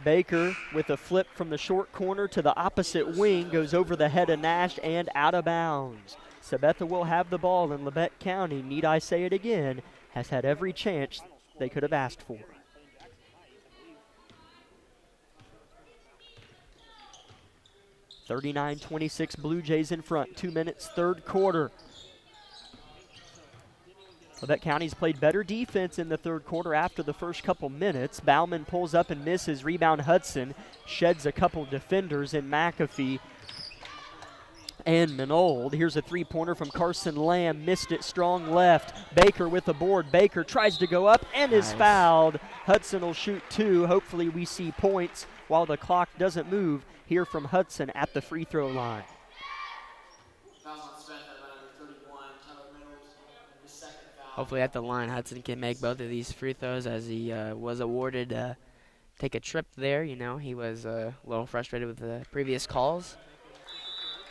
Baker with a flip from the short corner to the opposite wing goes over the head of Nash and out of bounds. Sabetha will have the ball, and Labette County, need I say it again, has had every chance they could have asked for. (39-26) Blue Jays in front. 2 minutes, third quarter. Labette County's played better defense in the third quarter after the first couple minutes. Bauman pulls up and misses. Rebound Hudson. Sheds a couple defenders in McAfee and Minold. Here's a three-pointer from Carson Lamb. Missed it strong left. Baker with the board. Baker tries to go up and is fouled. Hudson will shoot 2. Hopefully we see points while the clock doesn't move here from Hudson at the free throw line.
Hopefully at the line, Hudson can make both of these free throws, as he was awarded take a trip there. He was a little frustrated with the previous calls,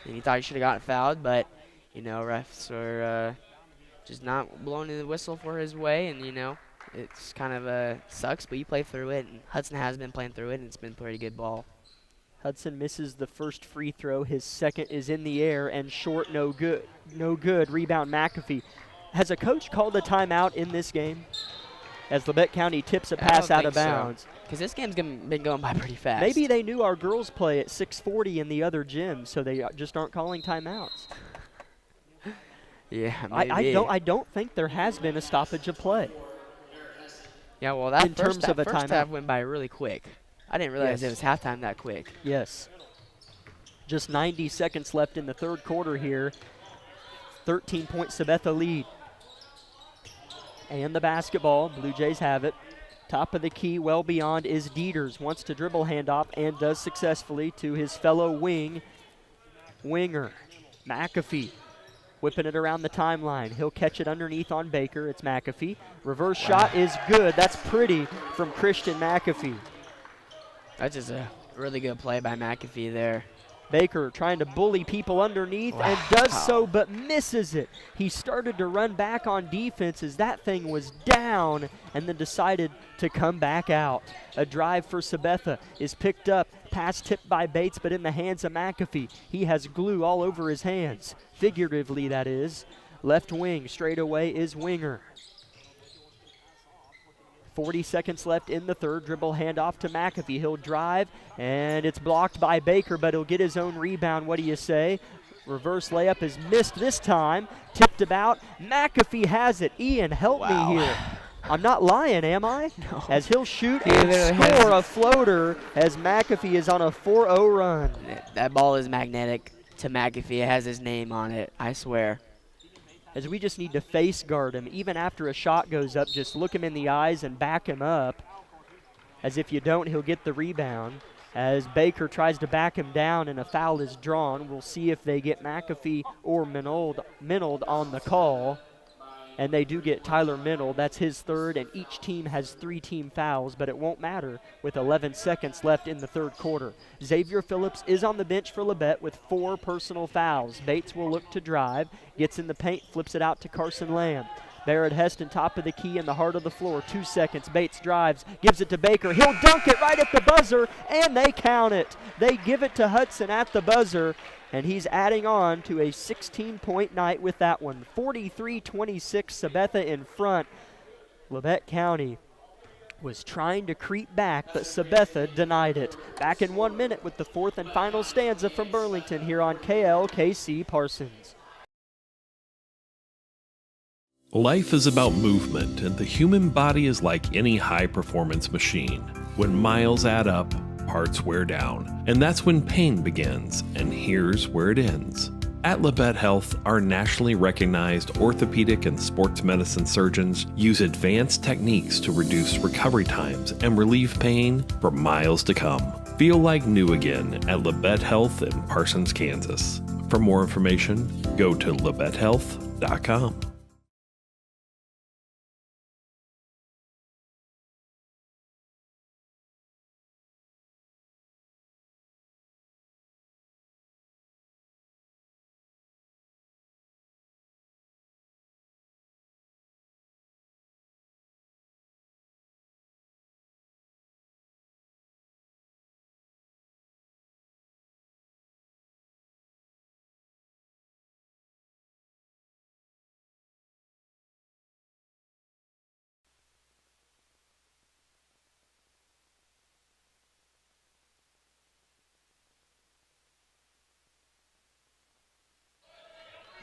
and he thought he should have gotten fouled, but you know, refs are just not blowing the whistle for his way, and, you know, it's kind of sucks, but you play through it, and Hudson has been playing through it, and it's been pretty good ball.
Hudson misses the first free throw. His second is in the air and short, no good. No good. Rebound McAfee. Has a coach called a timeout in this game? As Labette County tips a pass out of bounds.
Because this game's been going by pretty fast.
Maybe they knew our girls play at 6:40 in the other gym, so they just aren't calling timeouts.
Yeah, maybe.
I don't think there has been a stoppage of play.
Yeah, well, that
in terms of a
first
timeout.
half went by really quick. I didn't realize it was halftime that quick.
Yes. Just 90 seconds left in the third quarter here. 13-point Sabetha lead. And the basketball, Blue Jays have it. Top of the key, well beyond, is Dieters. Wants to dribble handoff and does successfully to his fellow winger. McAfee whipping it around the timeline. He'll catch it underneath on Baker. It's McAfee. Reverse shot is good. That's pretty from Christian McAfee.
That's just a really good play by McAfee there.
Baker trying to bully people underneath and does so, but misses it. He started to run back on defense as that thing was down and then decided to come back out. A drive for Sabetha is picked up. Pass tipped by Bates, but in the hands of McAfee. He has glue all over his hands. Figuratively, that is. Left wing, straight away is Winger. 40 seconds left in the third. Dribble handoff to McAfee. He'll drive, and it's blocked by Baker, but he'll get his own rebound. What do you say? Reverse layup is missed this time. Tipped about. McAfee has it. Ian, help me here. I'm not lying, am I?
No.
As he'll shoot and score a floater as McAfee is on a 4-0 run.
That ball is magnetic to McAfee. It has his name on it, I swear.
As we just need to face guard him. Even after a shot goes up, just look him in the eyes and back him up. As if you don't, he'll get the rebound. As Baker tries to back him down and a foul is drawn, we'll see if they get McAfee or Minold on the call. And they do get Tyler Minold. That's his third, and each team has 3 team fouls, but it won't matter with 11 seconds left in the third quarter. Xavier Phillips is on the bench for Labette with 4 personal fouls. Bates will look to drive, gets in the paint, flips it out to Carson Lamb. Barrett Heston, top of the key in the heart of the floor. 2 seconds. Bates drives, gives it to Baker. He'll dunk it right at the buzzer, and they count it. They give it to Hudson at the buzzer, and he's adding on to a 16-point night with that one. 43-26, Sabetha in front. Labette County was trying to creep back, but Sabetha denied it. Back in 1 minute with the fourth and final stanza from Burlington here on KLKC Parsons.
Life is about movement, and the human body is like any high-performance machine. When miles add up, parts wear down, and that's when pain begins, and here's where it ends. At Labette Health, our nationally recognized orthopedic and sports medicine surgeons use advanced techniques to reduce recovery times and relieve pain for miles to come. Feel like new again at Labette Health in Parsons, Kansas. For more information, go to labettehealth.com.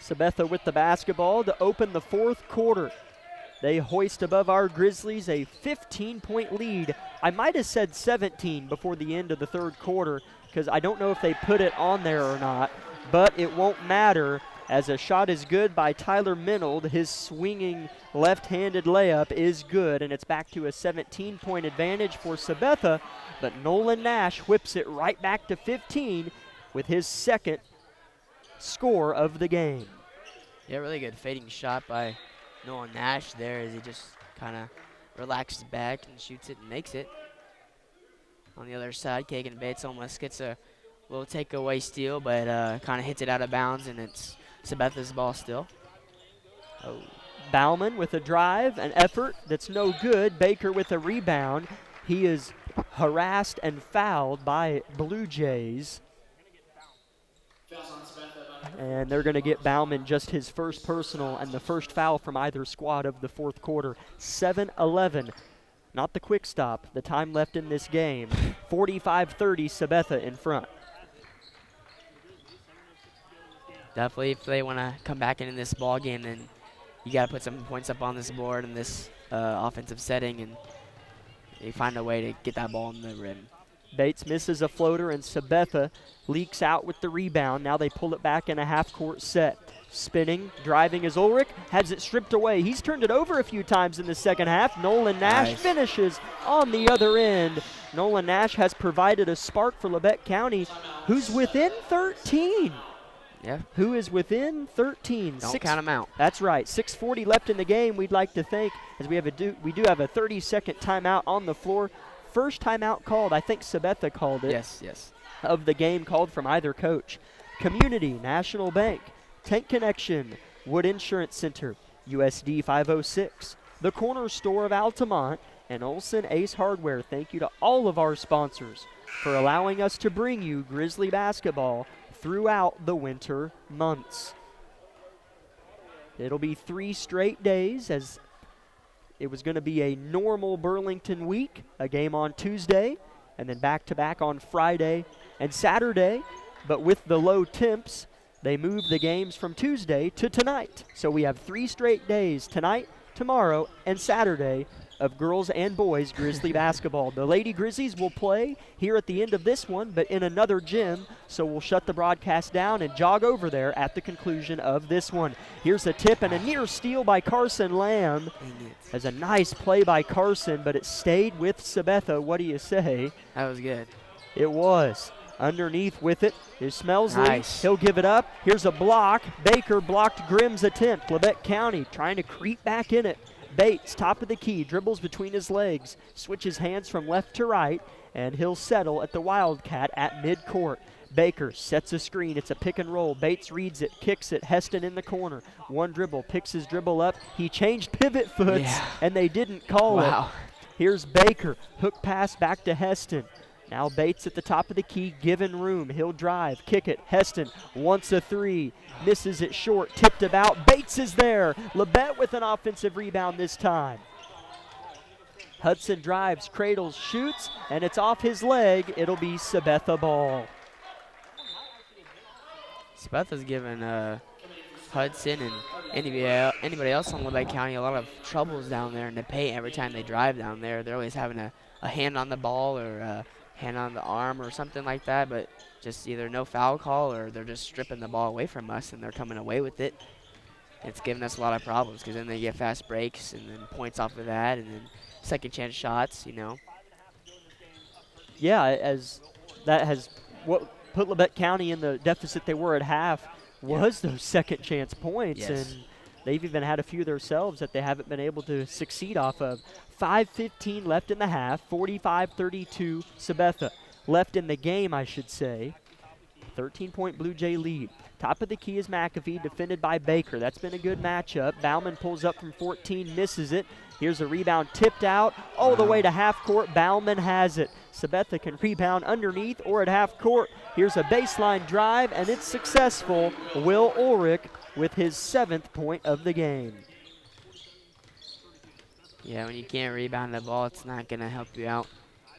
Sabetha with the basketball to open the fourth quarter. They hoist above our Grizzlies a 15-point lead. I might have said 17 before the end of the third quarter because I don't know if they put it on there or not, but it won't matter as a shot is good by Tyler Minold. His swinging left-handed layup is good, and it's back to a 17-point advantage for Sabetha, but Nolan Nash whips it right back to 15 with his second score of the game.
Yeah, really good fading shot by Nolan Nash there as he just kind of relaxes back and shoots it and makes it. On the other side, Kagan Bates almost gets a little takeaway steal, but kind of hits it out of bounds, and it's Sabetha's ball still. Oh.
Bauman with a drive, an effort that's no good. Baker with a rebound. He is harassed and fouled by Blue Jays. And they're going to get Bauman just his first personal and the first foul from either squad of the fourth quarter. 7-11. Not the quick stop. The time left in this game. 45-30, Sabetha in front.
Definitely, if they want to come back into this ball game, then you got to put some points up on this board in this offensive setting, and they find a way to get that ball in the rim.
Bates misses a floater, and Sabetha leaks out with the rebound. Now they pull it back in a half-court set. Spinning, driving is Ulrich, has it stripped away. He's turned it over a few times in the second half. Nolan Nash finishes on the other end. Nolan Nash has provided a spark for Labette County, who's within 13.
Yeah.
Who is within 13.
Don't count them out.
That's right. 6:40 left in the game. We'd like to thank, as we do have a 30-second timeout on the floor. First timeout called. I think Sabetha called it.
Yes.
Of the game called from either coach. Community, National Bank, Tank Connection, Wood Insurance Center, USD 506, The Corner Store of Altamont, and Olson Ace Hardware. Thank you to all of our sponsors for allowing us to bring you Grizzly basketball throughout the winter months. It'll be 3 straight days, as it was going to be a normal Burlington week, a game on Tuesday, and then back-to-back on Friday and Saturday. But with the low temps, they moved the games from Tuesday to tonight. So we have 3 straight days, tonight, tomorrow, and Saturday, of girls and boys Grizzly basketball. The Lady Grizzlies will play here at the end of this one, but in another gym, so we'll shut the broadcast down and jog over there at the conclusion of this one. Here's a tip and a near steal by Carson Lamb. As a nice play by Carson, but it stayed with Sabetha. What do you say?
That was good.
It was. Underneath with it is Smelsley.
Nice.
He'll give it up. Here's a block. Baker blocked Grimm's attempt. Labette County trying to creep back in it. Bates, top of the key, dribbles between his legs, switches hands from left to right, and he'll settle at the Wildcat at midcourt. Baker sets a screen. It's a pick and roll. Bates reads it, kicks it. Heston in the corner. One dribble, picks his dribble up. He changed pivot foots, and they didn't call it. Here's Baker. Hook pass back to Heston. Now Bates at the top of the key, given room. He'll drive, kick it. Heston wants a 3, misses it short, tipped about. Bates is there. Labette with an offensive rebound this time. Hudson drives, cradles, shoots, and it's off his leg. It'll be Sabetha ball.
Sabetha's given Hudson and anybody else on Labette County a lot of troubles down there in the paint every time they drive down there. They're always having a hand on the ball or a hand on the arm or something like that, but just either no foul call or they're just stripping the ball away from us and they're coming away with it. It's giving us a lot of problems because then they get fast breaks and then points off of that and then second chance shots, you know.
Yeah, as that has what put Labette County in the deficit they were at half was those second chance points. And they've even had a few themselves that they haven't been able to succeed off of. 5:15 left in the half, 45-32 Sabetha. Left in the game, I should say. 13-point Blue Jay lead. Top of the key is McAfee, defended by Baker. That's been a good matchup. Bauman pulls up from 14, misses it. Here's a rebound tipped out all the way to half court. Bauman has it. Sabetha can rebound underneath or at half court. Here's a baseline drive, and it's successful. Will Ulrich with his 7th point of the game.
Yeah, when you can't rebound the ball, it's not going to help you out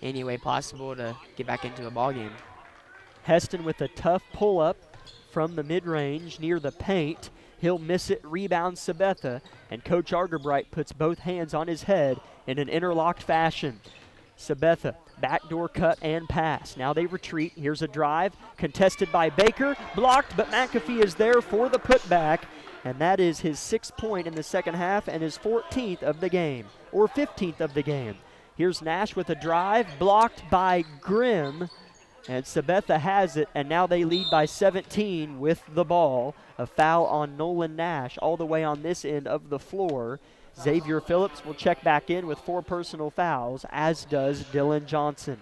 any way possible to get back into a ball game.
Heston with a tough pull-up from the mid-range near the paint. He'll miss it, rebound Sabetha, and Coach Argerbright puts both hands on his head in an interlocked fashion. Sabetha, backdoor cut and pass. Now they retreat. Here's a drive, contested by Baker, blocked, but McAfee is there for the putback, and that is his 6th point in the second half and his 14th of the game, or 15th of the game. Here's Nash with a drive, blocked by Grimm, and Sabetha has it, and now they lead by 17 with the ball. A foul on Nolan Nash all the way on this end of the floor. Xavier Phillips will check back in with 4 personal fouls, as does Dylan Johnson.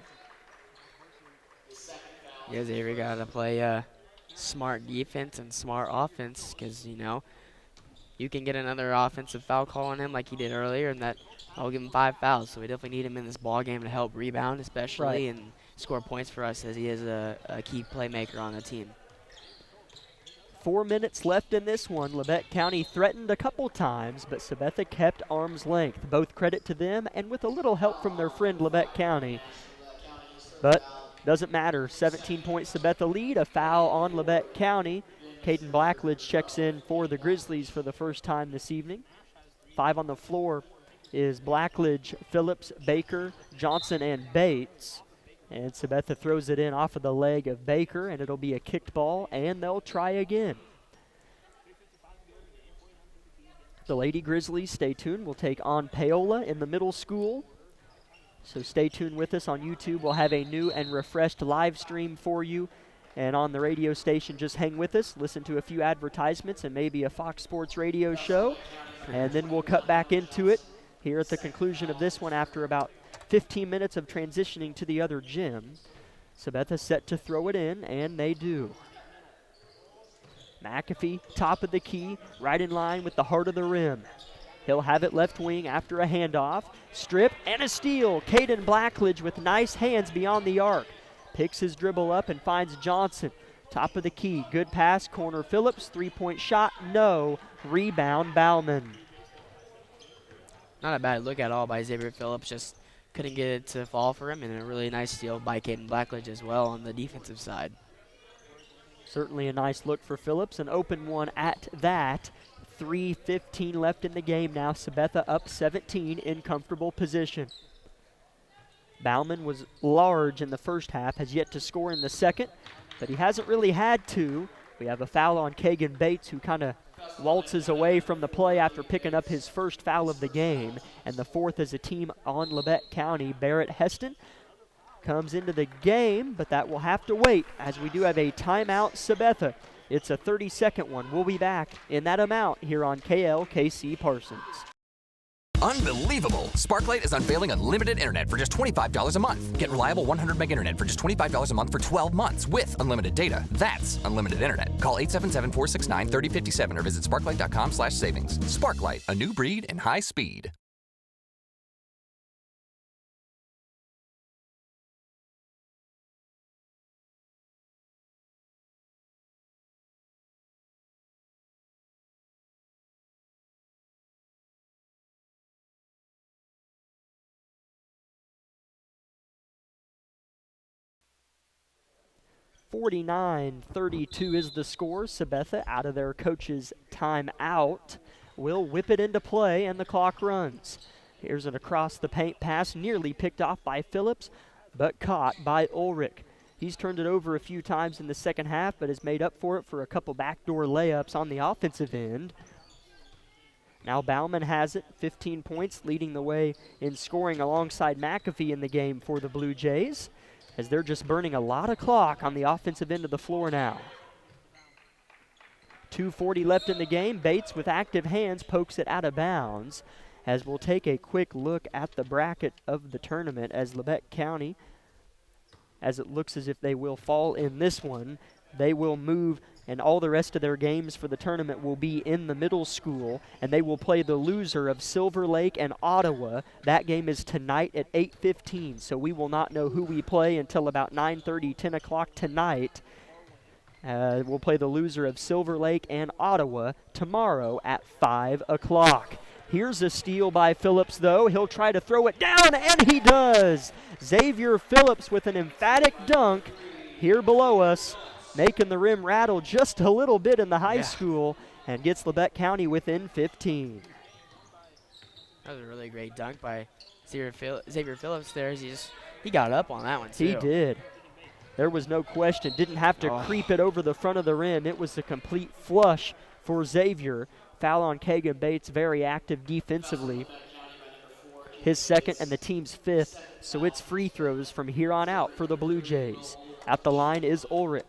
Yeah, Xavier got to play smart defense and smart offense, because, you know, you can get another offensive foul call on him like he did earlier, and that I'll give him 5 fouls. So we definitely need him in this ball game to help rebound, especially, and score points for us, as he is a key playmaker on the team.
4 minutes left in this one. Labette County threatened a couple times, but Sabetha kept arm's length. Both credit to them, and with a little help from their friend Labette County. But doesn't matter. 17-point Sabetha lead. A foul on Labette County. Caden Blackledge checks in for the Grizzlies for the first time this evening. 5 on the floor is Blackledge, Phillips, Baker, Johnson, and Bates. And Sabetha throws it in off of the leg of Baker, and it'll be a kicked ball, and they'll try again. The Lady Grizzlies, stay tuned, will take on Paola in the middle school. So stay tuned with us on YouTube. We'll have a new and refreshed live stream for you. And on the radio station, just hang with us, listen to a few advertisements and maybe a Fox Sports radio show. And then we'll cut back into it here at the conclusion of this one after about 15 minutes of transitioning to the other gym. Sabetha set to throw it in, and they do. McAfee, top of the key, right in line with the heart of the rim. He'll have it left wing after a handoff. Strip and a steal. Caden Blackledge with nice hands beyond the arc. Picks his dribble up and finds Johnson. Top of the key. Good pass. Corner Phillips. Three-point shot. No. Rebound Bauman.
Not a bad look at all by Xavier Phillips. Just couldn't get it to fall for him. And a really nice steal by Caden Blackledge as well on the defensive side.
Certainly a nice look for Phillips. An open one at that. 3:15 left in the game now. Sabetha up 17 in comfortable position. Bauman was large in the first half, has yet to score in the second, but he hasn't really had to. We have a foul on Kagan Bates, who kind of waltzes away from the play after picking up his first foul of the game, and the fourth is a team on Labette County. Barrett Heston comes into the game, but that will have to wait as we do have a timeout. Sabetha, it's a 30-second one. We'll be back in that amount here on KLKC Parsons.
Unbelievable! Sparklight is unveiling unlimited internet for just $25 a month. Get reliable 100 meg internet for just $25 a month for 12 months with unlimited data. That's unlimited internet. Call 877-469-3057 or visit sparklight.com/savings. Sparklight, a new breed in high speed.
.39-32 is the score. Sabetha, out of their coach's timeout, will whip it into play, and the clock runs. Here's an across-the-paint pass, nearly picked off by Phillips, but caught by Ulrich. He's turned it over a few times in the second half, but has made up for it for a couple backdoor layups on the offensive end. Now Bauman has it, 15 points, leading the way in scoring alongside McAfee in the game for the Blue Jays, as they're just burning a lot of clock on the offensive end of the floor now. 2:40 left in the game. Bates with active hands pokes it out of bounds, as we'll take a quick look at the bracket of the tournament as Labette County, as it looks as if they will fall in this one. They will move, and all the rest of their games for the tournament will be in the middle school, and they will play the loser of Silver Lake and Ottawa. That game is tonight at 8:15, so we will not know who we play until about 9:30, 10 o'clock tonight. We'll play the loser of Silver Lake and Ottawa tomorrow at 5 o'clock. Here's a steal by Phillips, though. He'll try to throw it down, and he does. Xavier Phillips with an emphatic dunk here below us, making the rim rattle just a little bit in the high school, and gets Labette County within 15.
That was a really great dunk by Xavier Phillips there. He got up on that one, too.
He did. There was no question. Didn't have to creep it over the front of the rim. It was a complete flush for Xavier. Foul on Kagan Bates, very active defensively. His second and the team's fifth, so it's free throws from here on out for the Blue Jays. At the line is Ulrich.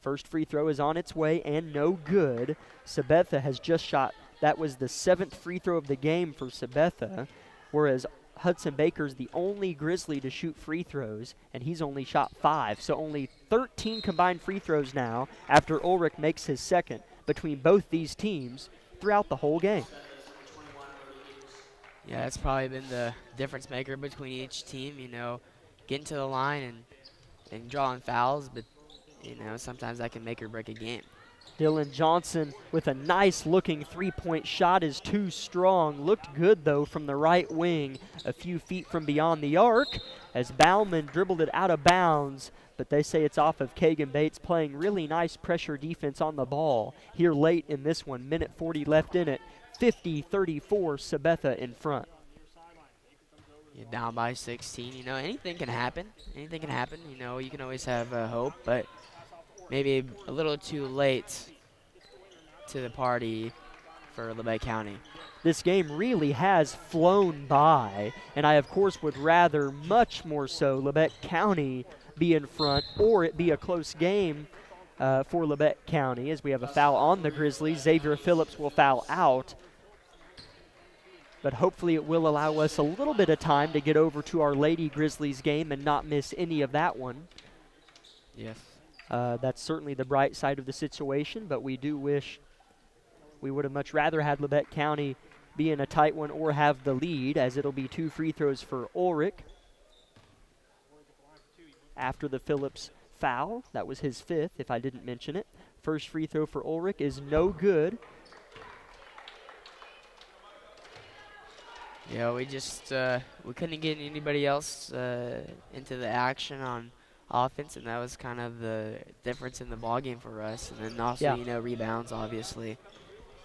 First free throw is on its way and no good. Sabetha has just shot. That was the 7th free throw of the game for Sabetha, whereas Hudson Baker's the only Grizzly to shoot free throws, and he's only shot 5. So only 13 combined free throws now after Ulrich makes his second between both these teams throughout the whole game.
Yeah, that's probably been the difference maker between each team, you know, getting to the line and drawing fouls, but, you know, sometimes that can make or break a game.
Dylan Johnson with a nice looking three-point shot is too strong. Looked good though from the right wing, a few feet from beyond the arc as Bauman dribbled it out of bounds, but they say it's off of Kagan Bates playing really nice pressure defense on the ball here late in this one. Minute 40 left in it. 50-34 Sabetha in front.
You're down by 16, you know, anything can happen. Anything can happen, you know, you can always have hope, but maybe a little too late to the party for Labette County.
This game really has flown by, and I, of course, would rather much more so Labette County be in front or it be a close game for Labette County, as we have a foul on the Grizzlies. Xavier Phillips will foul out, but hopefully it will allow us a little bit of time to get over to our Lady Grizzlies game and not miss any of that one.
Yes.
That's certainly the bright side of the situation, but we do wish we would have much rather had Labette County be in a tight one or have the lead, as it'll be 2 free throws for Ulrich after the Phillips foul. That was his 5th, if I didn't mention it. First free throw for Ulrich is no good.
Yeah, we just we couldn't get anybody else into the action on offense, and that was kind of the difference in the ball game for us. And then also, you know, rebounds obviously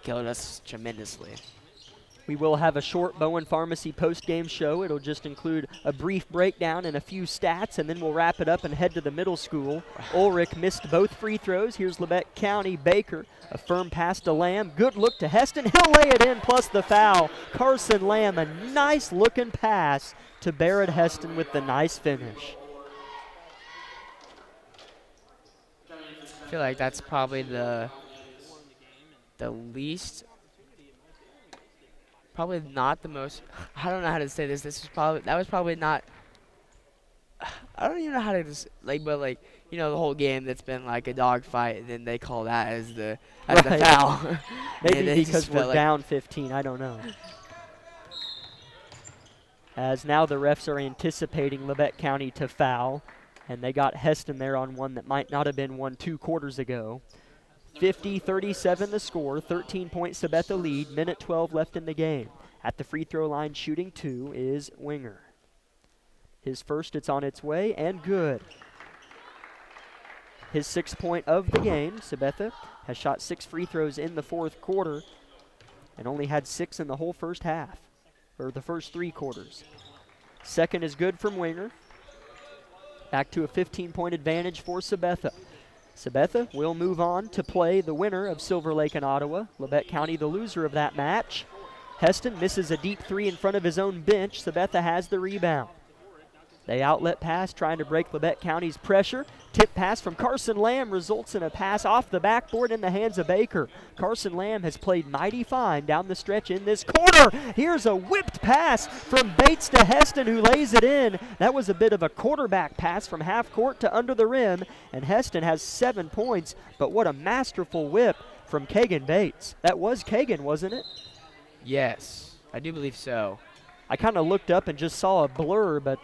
killed us tremendously.
We will have a short Bowen Pharmacy post-game show. It'll just include a brief breakdown and a few stats, and then we'll wrap it up and head to the middle school. Ulrich missed both free throws. Here's Labette County. Baker, a firm pass to Lamb. Good look to Heston. He'll lay it in, plus the foul. Carson Lamb, a nice-looking pass to Barrett Heston with the nice finish.
I feel like that's probably the least, probably not the most, I don't know how to say this. That was probably not, I don't even know how to just, like, but like, you know, the whole game that's been like a dog fight, and then they call that as the foul.
Maybe because we're down 15, I don't know. As now the refs are anticipating Labette County to foul, and they got Heston there on one that might not have been won 2 quarters ago. 50-37 the score, 13-point Sabetha lead, minute 12 left in the game. At the free throw line shooting 2 is Winger. His first, it's on its way, and good. His 6th point of the game. Sabetha has shot 6 free throws in the 4th quarter and only had 6 in the whole first half, or the first 3 quarters. Second is good from Winger. Back to a 15-point advantage for Sabetha. Sabetha will move on to play the winner of Silver Lake and Ottawa. Labette County the loser of that match. Heston misses a deep 3 in front of his own bench. Sabetha has the rebound. They outlet pass trying to break Labette County's pressure. Tip pass from Carson Lamb results in a pass off the backboard in the hands of Baker. Carson Lamb has played mighty fine down the stretch in this quarter. Here's a whipped pass from Bates to Heston, who lays it in. That was a bit of a quarterback pass from half court to under the rim, and Heston has 7 points, but what a masterful whip from Kagan Bates. That was Kagan, wasn't it?
Yes, I do believe so.
I kind of looked up and just saw a blur, but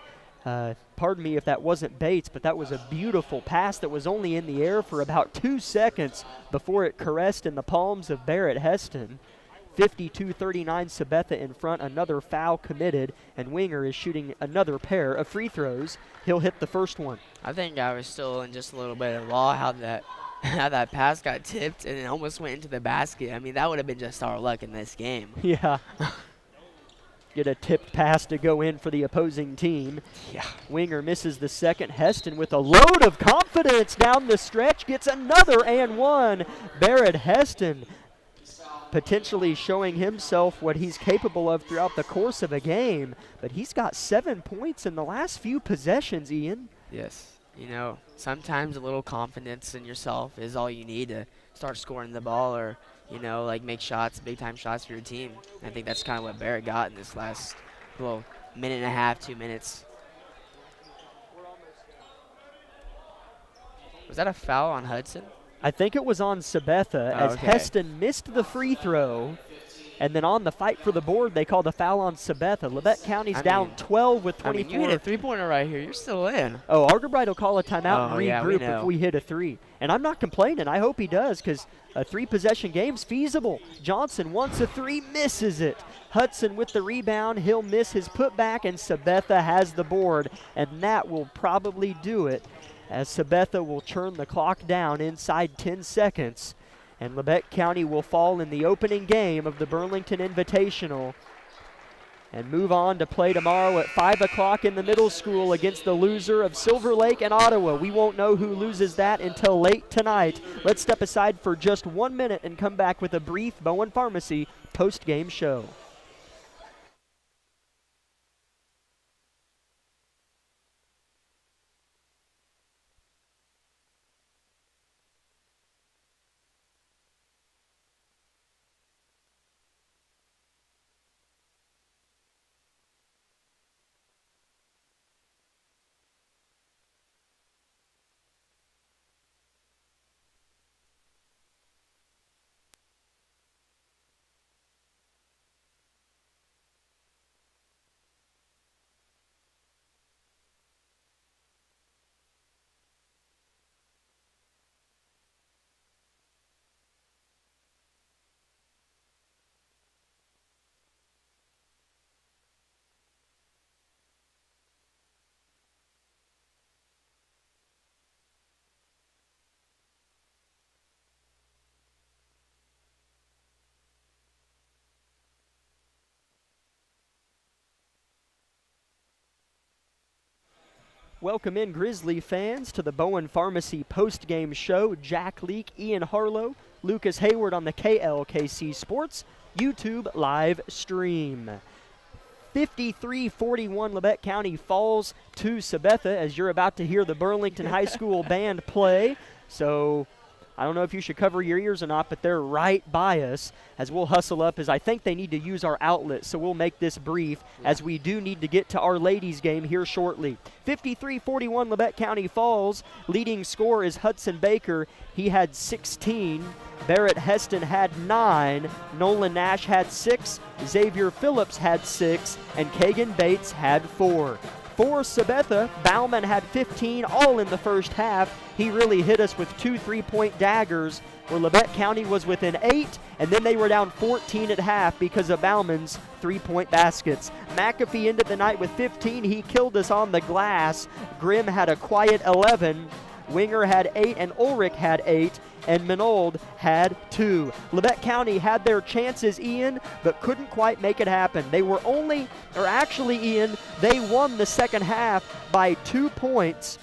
pardon me if that wasn't Bates, but that was a beautiful pass that was only in the air for about 2 seconds before it caressed in the palms of Barrett Heston. 52-39 Sabetha in front, another foul committed, and Winger is shooting another pair of free throws. He'll hit the first one.
I think I was still in just a little bit of awe how that pass got tipped and it almost went into the basket. I mean, that would have been just our luck in this game.
Yeah. Get a tipped pass to go in for the opposing team.
Yeah.
Winger misses the second. Heston with a load of confidence down the stretch gets another and one. Barrett Heston potentially showing himself what he's capable of throughout the course of a game. But he's got 7 points in the last few possessions, Ian.
Yes. You know, sometimes a little confidence in yourself is all you need to start scoring the ball or, you know, like make shots, big-time shots for your team. I think that's kind of what Barrett got in this last little minute and a half, 2 minutes. Was that a foul on Hudson?
I think it was on Sabetha as
okay.
Heston missed the free throw. And then on the fight for the board, they called a foul on Sabetha. Labette County's down 12 with 24.
You hit a three-pointer right here. You're still in.
Oh, Argerbright will call a timeout and regroup
if
we hit a three. And I'm not complaining. I hope he does because a three-possession game's feasible. Johnson wants a three, misses it. Hudson with the rebound. He'll miss his putback, and Sabetha has the board. And that will probably do it as Sabetha will turn the clock down inside 10 seconds. And Labette County will fall in the opening game of the Burlington Invitational and move on to play tomorrow at 5 o'clock in the middle school against the loser of Silver Lake and Ottawa. We won't know who loses that until late tonight. Let's step aside for just 1 minute and come back with a brief Bowen Pharmacy post-game show. Welcome in, Grizzly fans, to the Bowen Pharmacy post-game show. Jack Leake, Ian Harlow, Lucas Hayward on the KLKC Sports YouTube live stream. 53-41, Labette County falls to Sabetha as you're about to hear the Burlington High School band play. So I don't know if you should cover your ears or not, but they're right by us as we'll hustle up, as I think they need to use our outlet, so we'll make this brief as we do need to get to our ladies game here shortly. 53-41, Labette County falls. Leading scorer is Hudson Baker. He had 16. Barrett Heston had 9. Nolan Nash had 6. Xavier Phillips had 6. And Kagan Bates had 4. For Sabetha, Bauman had 15, all in the first half. He really hit us with 2 3-point daggers, where Labette County was within 8, and then they were down 14 at half because of Bauman's 3-point baskets. McAfee ended the night with 15. He killed us on the glass. Grimm had a quiet 11. Winger had 8, and Ulrich had 8, and Minold had 2. Labette County had their chances, Ian, but couldn't quite make it happen. They were actually, Ian, they won the second half by 2 points.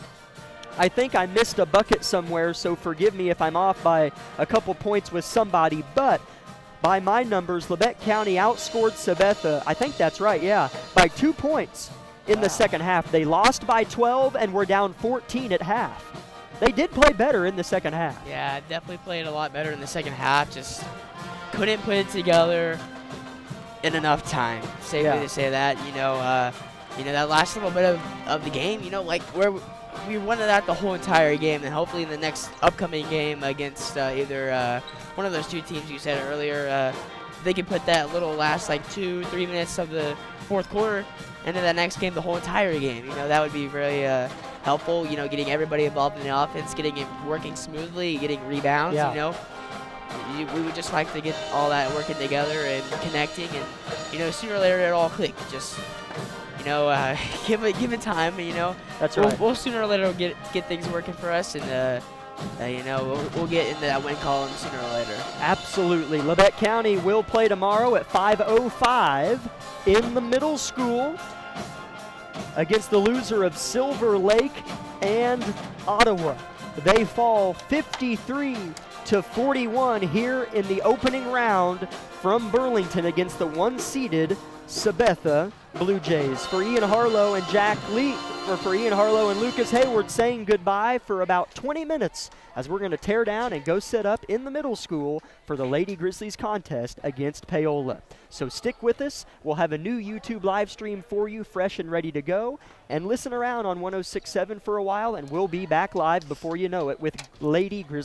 I think I missed a bucket somewhere, so forgive me if I'm off by a couple points with somebody, but by my numbers, Labette County outscored Sabetha, I think that's right, yeah, by 2 points in the second half. They lost by 12 and were down 14 at half. They did play better in the second half.
Yeah, definitely played a lot better in the second half. Just couldn't put it together in enough time. Safely to say that. You know, that last little bit of the game. You know, like where we wanted that the whole entire game, and hopefully in the next upcoming game against either one of those two teams you said earlier, they can put that little last like 2-3 minutes of the fourth quarter into that next game, the whole entire game. You know, that would be very helpful, you know, getting everybody involved in the offense, getting it working smoothly, getting rebounds, you know. We would just like to get all that working together and connecting, and, you know, sooner or later it all click. Just, you know, give it time, you know.
That's right.
We'll sooner or later get things working for us, and, you know, we'll get into that win column sooner or later.
Absolutely. Labette County will play tomorrow at 5:05 in the middle school against the loser of Silver Lake and Ottawa. They fall 53 50-41 here in the opening round from Burlington against the one-seeded Sabetha Blue Jays. For Ian Harlow and Ian Harlow and Lucas Hayward saying goodbye for about 20 minutes as we're going to tear down and go set up in the middle school for the Lady Grizzlies contest against Paola. So stick with us. We'll have a new YouTube live stream for you, fresh and ready to go. And listen around on 106.7 for a while, and we'll be back live before you know it with Lady Grizzlies.